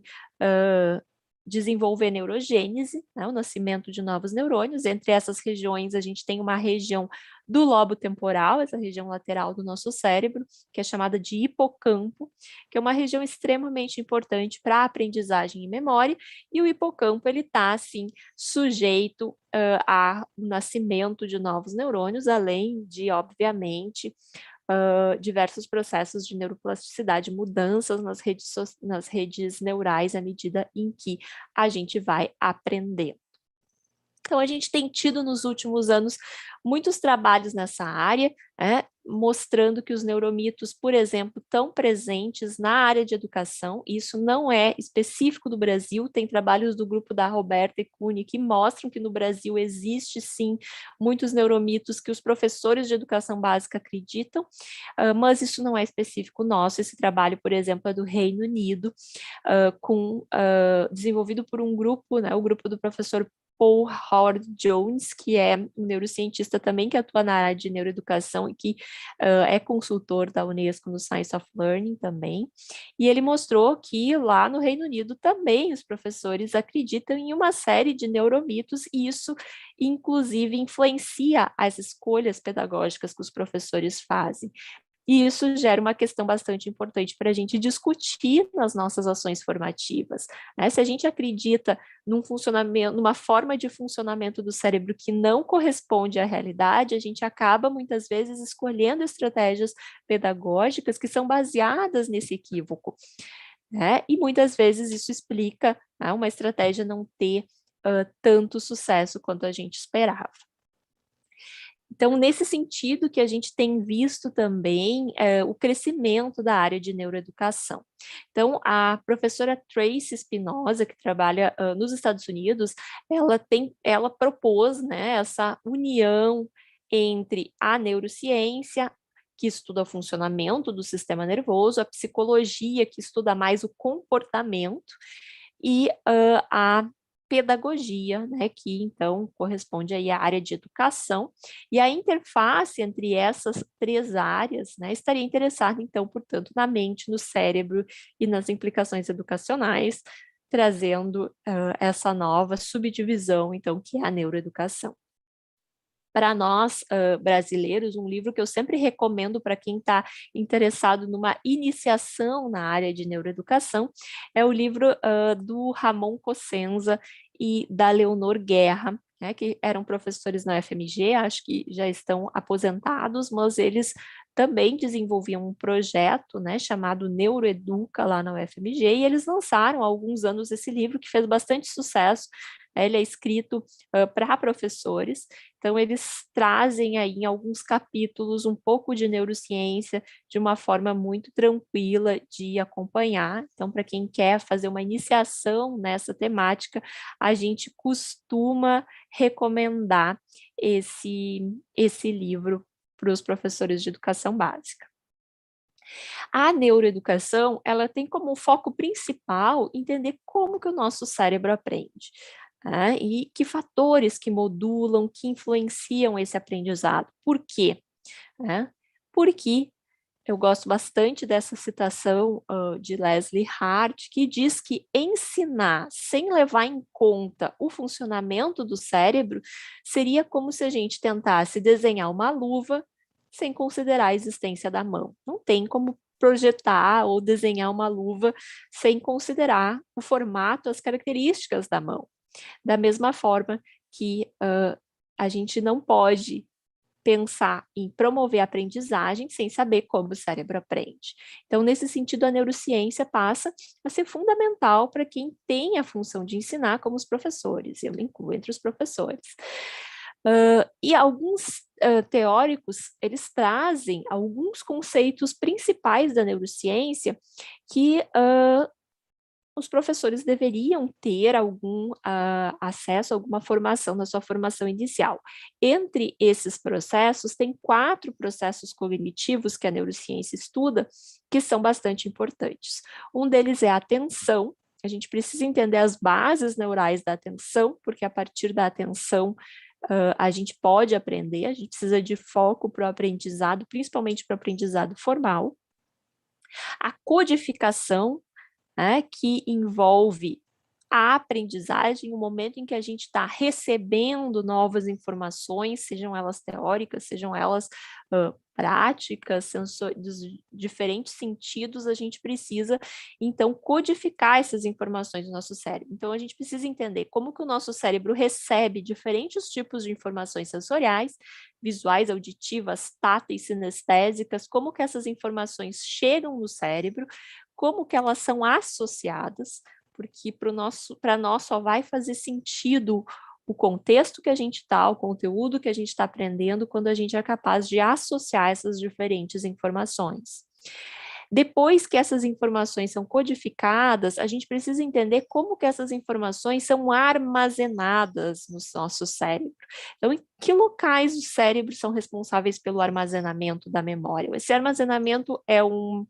desenvolver neurogênese, né, o nascimento de novos neurônios. Entre essas regiões, a gente tem uma região do lobo temporal, essa região lateral do nosso cérebro, que é chamada de hipocampo, que é uma região extremamente importante para a aprendizagem e memória, e o hipocampo, ele está, assim, sujeito ao nascimento de novos neurônios, além de, obviamente, diversos processos de neuroplasticidade, mudanças nas redes neurais à medida em que a gente vai aprender. Então, a gente tem tido nos últimos anos muitos trabalhos nessa área, mostrando que os neuromitos, por exemplo, estão presentes na área de educação. Isso não é específico do Brasil, tem trabalhos do grupo da Roberta e Cuni que mostram que no Brasil existe, sim, muitos neuromitos que os professores de educação básica acreditam, mas isso não é específico nosso. Esse trabalho, por exemplo, é do Reino Unido, desenvolvido por um grupo, né, o grupo do professor Paul Howard Jones, que é um neurocientista também que atua na área de neuroeducação e que é consultor da Unesco no Science of Learning também, e ele mostrou que lá no Reino Unido também os professores acreditam em uma série de neuromitos, e isso inclusive influencia as escolhas pedagógicas que os professores fazem. E isso gera uma questão bastante importante para a gente discutir nas nossas ações formativas, né? Se a gente acredita num funcionamento, numa forma de funcionamento do cérebro que não corresponde à realidade, a gente acaba muitas vezes escolhendo estratégias pedagógicas que são baseadas nesse equívoco, né? E muitas vezes isso explica, né, uma estratégia não ter tanto sucesso quanto a gente esperava. Então, nesse sentido que a gente tem visto também o crescimento da área de neuroeducação. Então, a professora Tracy Spinoza, que trabalha nos Estados Unidos, ela propôs, né, essa união entre a neurociência, que estuda o funcionamento do sistema nervoso, a psicologia, que estuda mais o comportamento, e a pedagogia, né, que então corresponde aí à área de educação, e a interface entre essas três áreas, né, estaria interessada então, portanto, na mente, no cérebro e nas implicações educacionais, trazendo essa nova subdivisão, então, que é a neuroeducação. Para nós, brasileiros, um livro que eu sempre recomendo para quem está interessado numa iniciação na área de neuroeducação é o livro do Ramon Cosenza e da Leonor Guerra, né, que eram professores na UFMG, acho que já estão aposentados, mas eles também desenvolviam um projeto, né, chamado Neuroeduca lá na UFMG, e eles lançaram há alguns anos esse livro que fez bastante sucesso. Ele é escrito para professores, então eles trazem aí em alguns capítulos um pouco de neurociência de uma forma muito tranquila de acompanhar. Então, para quem quer fazer uma iniciação nessa temática, a gente costuma recomendar esse livro para os professores de educação básica. A neuroeducação, ela tem como foco principal entender como que o nosso cérebro aprende, né? E que fatores que modulam, que influenciam esse aprendizado. Por quê? Né? Porque eu gosto bastante dessa citação de Leslie Hart, que diz que ensinar sem levar em conta o funcionamento do cérebro seria como se a gente tentasse desenhar uma luva sem considerar a existência da mão. Não tem como projetar ou desenhar uma luva sem considerar o formato, as características da mão. Da mesma forma que a gente não pode pensar em promover a aprendizagem sem saber como o cérebro aprende. Então, nesse sentido, a neurociência passa a ser fundamental para quem tem a função de ensinar, como os professores, eu me incluo entre os professores. E alguns teóricos, eles trazem alguns conceitos principais da neurociência que os professores deveriam ter algum acesso, alguma formação na sua formação inicial. Entre esses processos, tem 4 processos cognitivos que a neurociência estuda, que são bastante importantes. Um deles é a atenção. A gente precisa entender as bases neurais da atenção, porque a partir da atenção a gente pode aprender, a gente precisa de foco para o aprendizado, principalmente para o aprendizado formal. A codificação, né, que envolve a aprendizagem, o momento em que a gente está recebendo novas informações, sejam elas teóricas, sejam elas práticas, dos diferentes sentidos, a gente precisa, então, codificar essas informações no nosso cérebro. Então, a gente precisa entender como que o nosso cérebro recebe diferentes tipos de informações sensoriais, visuais, auditivas, táteis, sinestésicas, como que essas informações chegam no cérebro, como que elas são associadas, porque para nós só vai fazer sentido o contexto que a gente está, o conteúdo que a gente está aprendendo, quando a gente é capaz de associar essas diferentes informações. Depois que essas informações são codificadas, a gente precisa entender como que essas informações são armazenadas no nosso cérebro. Então, em que locais do cérebro são responsáveis pelo armazenamento da memória? Esse armazenamento é um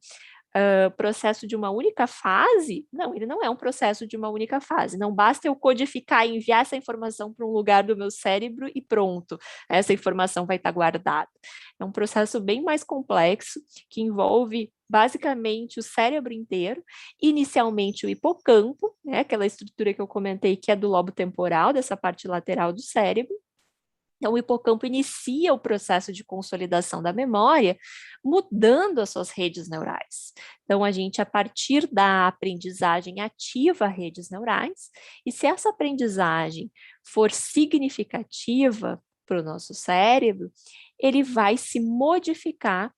processo de uma única fase? Não, ele não é um processo de uma única fase. Não basta eu codificar e enviar essa informação para um lugar do meu cérebro e pronto, essa informação vai estar guardada. É um processo bem mais complexo, que envolve basicamente o cérebro inteiro, inicialmente o hipocampo, né, aquela estrutura que eu comentei que é do lobo temporal, dessa parte lateral do cérebro. Então, o hipocampo inicia o processo de consolidação da memória, mudando as suas redes neurais. Então, a gente, a partir da aprendizagem, ativa redes neurais, e se essa aprendizagem for significativa para o nosso cérebro, ele vai se modificar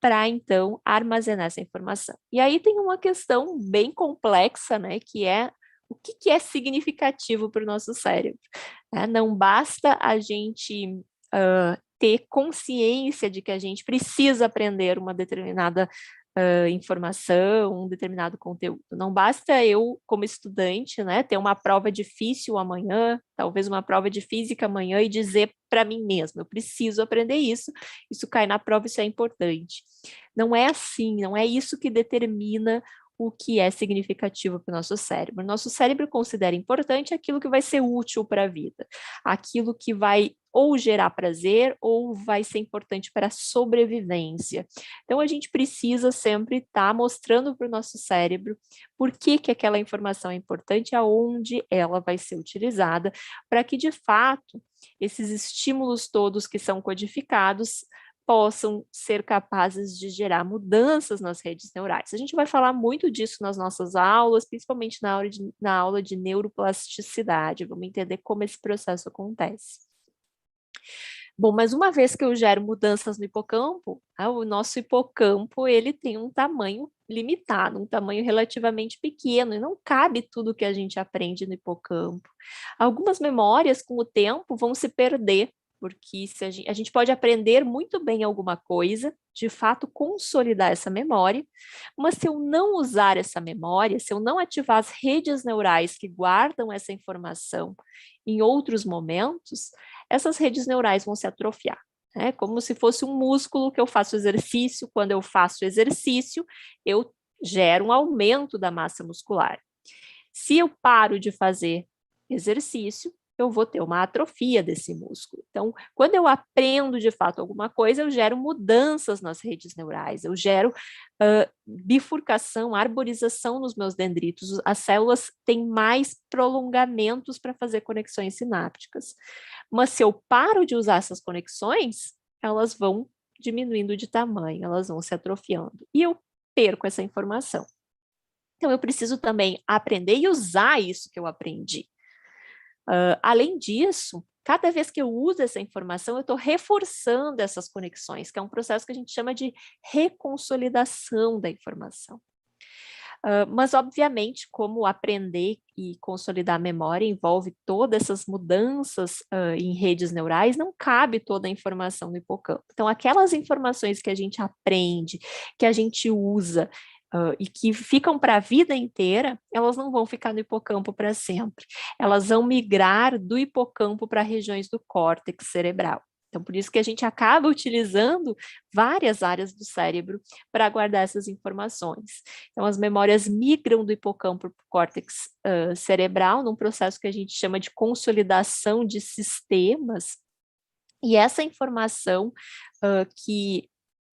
para, então, armazenar essa informação. E aí tem uma questão bem complexa, né, que é o que é significativo para o nosso cérebro. Né? Não basta a gente ter consciência de que a gente precisa aprender uma determinada informação, um determinado conteúdo. Não basta eu, como estudante, né, ter uma prova difícil amanhã, talvez uma prova de física amanhã, e dizer para mim mesma, eu preciso aprender isso cai na prova, isso é importante. Não é assim, não é isso que determina o que é significativo para o nosso cérebro. Nosso cérebro considera importante aquilo que vai ser útil para a vida, aquilo que vai ou gerar prazer ou vai ser importante para a sobrevivência. Então, a gente precisa sempre estar mostrando para o nosso cérebro por que aquela informação é importante, aonde ela vai ser utilizada, para que, de fato, esses estímulos todos que são codificados possam ser capazes de gerar mudanças nas redes neurais. A gente vai falar muito disso nas nossas aulas, principalmente na aula de neuroplasticidade. Vamos entender como esse processo acontece. Bom, mas uma vez que eu gero mudanças no hipocampo, o nosso hipocampo ele tem um tamanho limitado, um tamanho relativamente pequeno, e não cabe tudo que a gente aprende no hipocampo. Algumas memórias, com o tempo, vão se perder, porque se a gente pode aprender muito bem alguma coisa, de fato consolidar essa memória, mas se eu não usar essa memória, se eu não ativar as redes neurais que guardam essa informação em outros momentos, essas redes neurais vão se atrofiar. É como se fosse um músculo que eu faço exercício. Quando eu faço exercício, eu gero um aumento da massa muscular. Se eu paro de fazer exercício, eu vou ter uma atrofia desse músculo. Então, quando eu aprendo de fato alguma coisa, eu gero mudanças nas redes neurais, eu gero bifurcação, arborização nos meus dendritos. As células têm mais prolongamentos para fazer conexões sinápticas. Mas se eu paro de usar essas conexões, elas vão diminuindo de tamanho, elas vão se atrofiando. E eu perco essa informação. Então, eu preciso também aprender e usar isso que eu aprendi. Além disso, cada vez que eu uso essa informação, eu estou reforçando essas conexões, que é um processo que a gente chama de reconsolidação da informação. Mas, obviamente, como aprender e consolidar a memória envolve todas essas mudanças em redes neurais, não cabe toda a informação no hipocampo. Então, aquelas informações que a gente aprende, que a gente usa, e que ficam para a vida inteira, elas não vão ficar no hipocampo para sempre. Elas vão migrar do hipocampo para regiões do córtex cerebral. Então, por isso que a gente acaba utilizando várias áreas do cérebro para guardar essas informações. Então, as memórias migram do hipocampo para o córtex cerebral, num processo que a gente chama de consolidação de sistemas, e essa informação que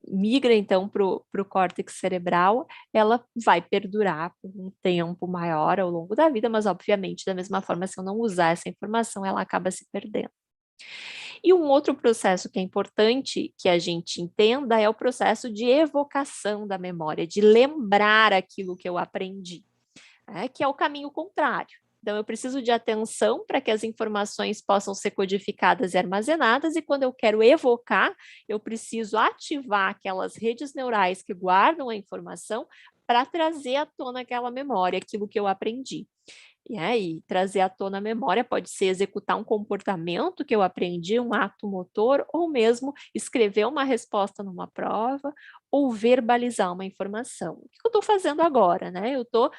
migra, então, para o córtex cerebral, ela vai perdurar por um tempo maior ao longo da vida, mas, obviamente, da mesma forma, se eu não usar essa informação, ela acaba se perdendo. E um outro processo que é importante que a gente entenda é o processo de evocação da memória, de lembrar aquilo que eu aprendi, que é o caminho contrário. Então, eu preciso de atenção para que as informações possam ser codificadas e armazenadas, e quando eu quero evocar, eu preciso ativar aquelas redes neurais que guardam a informação para trazer à tona aquela memória, aquilo que eu aprendi. E aí, trazer à tona a memória pode ser executar um comportamento que eu aprendi, um ato motor, ou mesmo escrever uma resposta numa prova, ou verbalizar uma informação. O que eu estou fazendo agora, né? Eu estou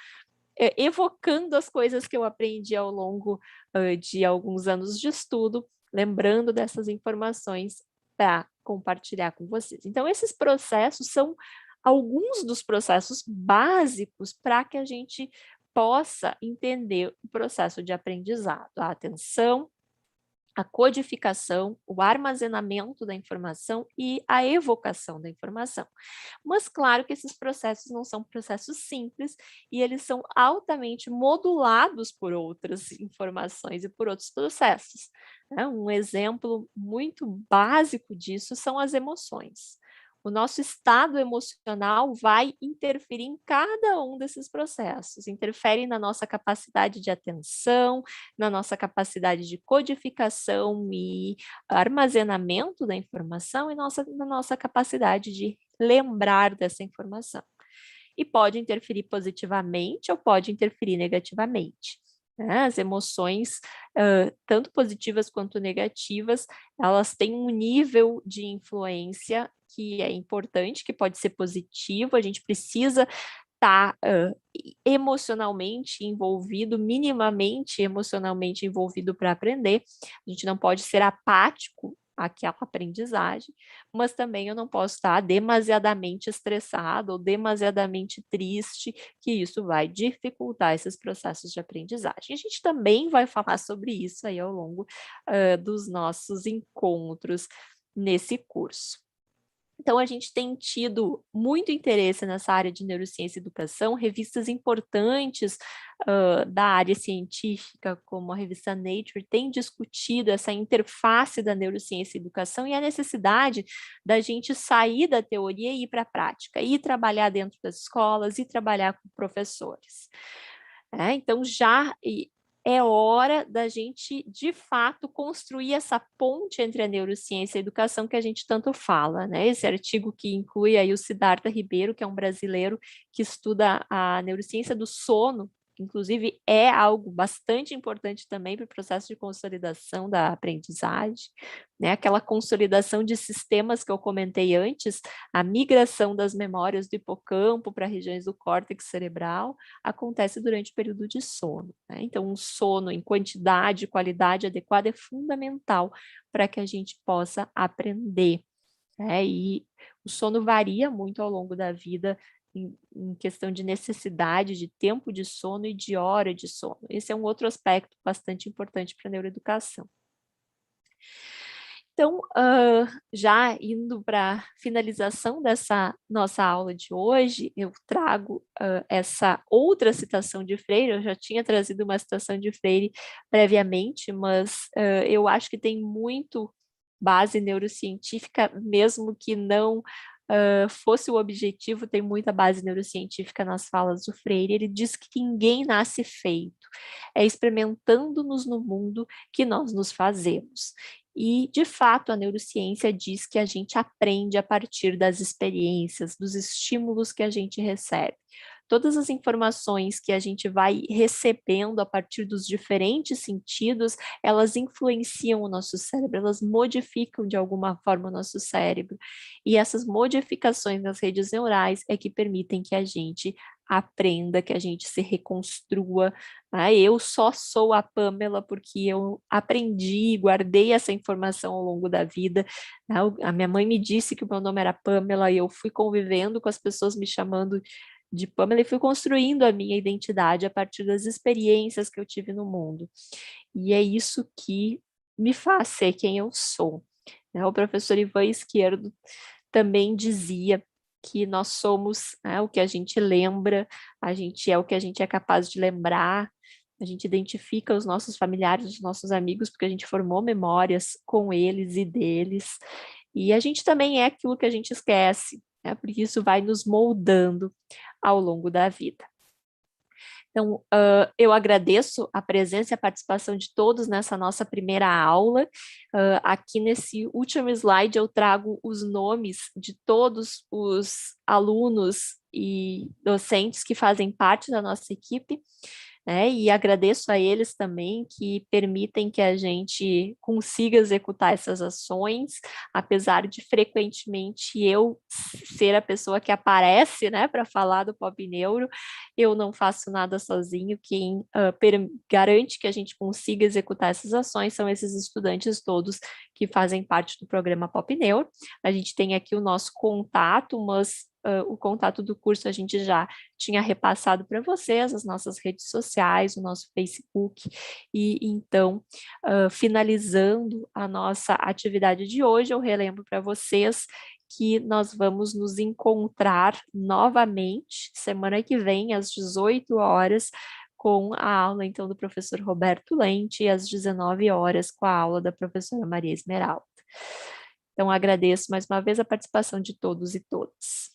evocando as coisas que eu aprendi ao longo de alguns anos de estudo, lembrando dessas informações para compartilhar com vocês. Então, esses processos são alguns dos processos básicos para que a gente possa entender o processo de aprendizado, a atenção, a codificação, o armazenamento da informação e a evocação da informação. Mas claro que esses processos não são processos simples e eles são altamente modulados por outras informações e por outros processos. Um exemplo muito básico disso são as emoções. O nosso estado emocional vai interferir em cada um desses processos, interfere na nossa capacidade de atenção, na nossa capacidade de codificação e armazenamento da informação e na nossa capacidade de lembrar dessa informação. E pode interferir positivamente ou pode interferir negativamente. As emoções, tanto positivas quanto negativas, elas têm um nível de influência que é importante, que pode ser positivo, a gente precisa estar emocionalmente envolvido, minimamente emocionalmente envolvido para aprender. A gente não pode ser apático àquela aprendizagem, mas também eu não posso estar demasiadamente estressado ou demasiadamente triste, que isso vai dificultar esses processos de aprendizagem. A gente também vai falar sobre isso aí ao longo dos nossos encontros nesse curso. Então, a gente tem tido muito interesse nessa área de neurociência e educação, revistas importantes da área científica, como a revista Nature, têm discutido essa interface da neurociência e educação e a necessidade da gente sair da teoria e ir para a prática, ir trabalhar dentro das escolas, e trabalhar com professores. Então, já é hora da gente, de fato, construir essa ponte entre a neurociência e a educação que a gente tanto fala, né? Esse artigo que inclui aí o Siddhartha Ribeiro, que é um brasileiro que estuda a neurociência do sono, que inclusive é algo bastante importante também para o processo de consolidação da aprendizagem, né? Aquela consolidação de sistemas que eu comentei antes, a migração das memórias do hipocampo para regiões do córtex cerebral, acontece durante o período de sono, né? Então, um sono em quantidade e qualidade adequada é fundamental para que a gente possa aprender, né? E o sono varia muito ao longo da vida em questão de necessidade de tempo de sono e de hora de sono. Esse é um outro aspecto bastante importante para a neuroeducação. Então, já indo para a finalização dessa nossa aula de hoje, eu trago essa outra citação de Freire. Eu já tinha trazido uma citação de Freire previamente, mas eu acho que tem muito base neurocientífica, mesmo que não fosse o objetivo, tem muita base neurocientífica nas falas do Freire. Ele diz que ninguém nasce feito, é experimentando-nos no mundo que nós nos fazemos. E, de fato, a neurociência diz que a gente aprende a partir das experiências, dos estímulos que a gente recebe. Todas as informações que a gente vai recebendo a partir dos diferentes sentidos, elas influenciam o nosso cérebro, elas modificam de alguma forma o nosso cérebro. E essas modificações nas redes neurais é que permitem que a gente aprenda, que a gente se reconstrua. Eu só sou a Pamela porque eu aprendi, guardei essa informação ao longo da vida. A minha mãe me disse que o meu nome era Pamela e eu fui convivendo com as pessoas me chamando de Pamela e fui construindo a minha identidade a partir das experiências que eu tive no mundo. E é isso que me faz ser quem eu sou. O professor Ivan Izquierdo também dizia que nós somos o que a gente lembra, a gente é o que a gente é capaz de lembrar, a gente identifica os nossos familiares, os nossos amigos, porque a gente formou memórias com eles e deles, e a gente também é aquilo que a gente esquece, porque isso vai nos moldando ao longo da vida. Então, eu agradeço a presença e a participação de todos nessa nossa primeira aula. Aqui nesse último slide eu trago os nomes de todos os alunos e docentes que fazem parte da nossa equipe, e agradeço a eles também que permitem que a gente consiga executar essas ações, apesar de frequentemente eu ser a pessoa que aparece, para falar do Pop Neuro. Eu não faço nada sozinho. Quem garante que a gente consiga executar essas ações são esses estudantes todos que fazem parte do programa Pop Neuro. A gente tem aqui o nosso contato, mas o contato do curso a gente já tinha repassado para vocês, as nossas redes sociais, o nosso Facebook, e então, finalizando a nossa atividade de hoje, eu relembro para vocês que nós vamos nos encontrar novamente semana que vem, às 18 horas, com a aula, então, do professor Roberto Lente, e às 19 horas com a aula da professora Maria Esmeralda. Então, agradeço mais uma vez a participação de todos e todas.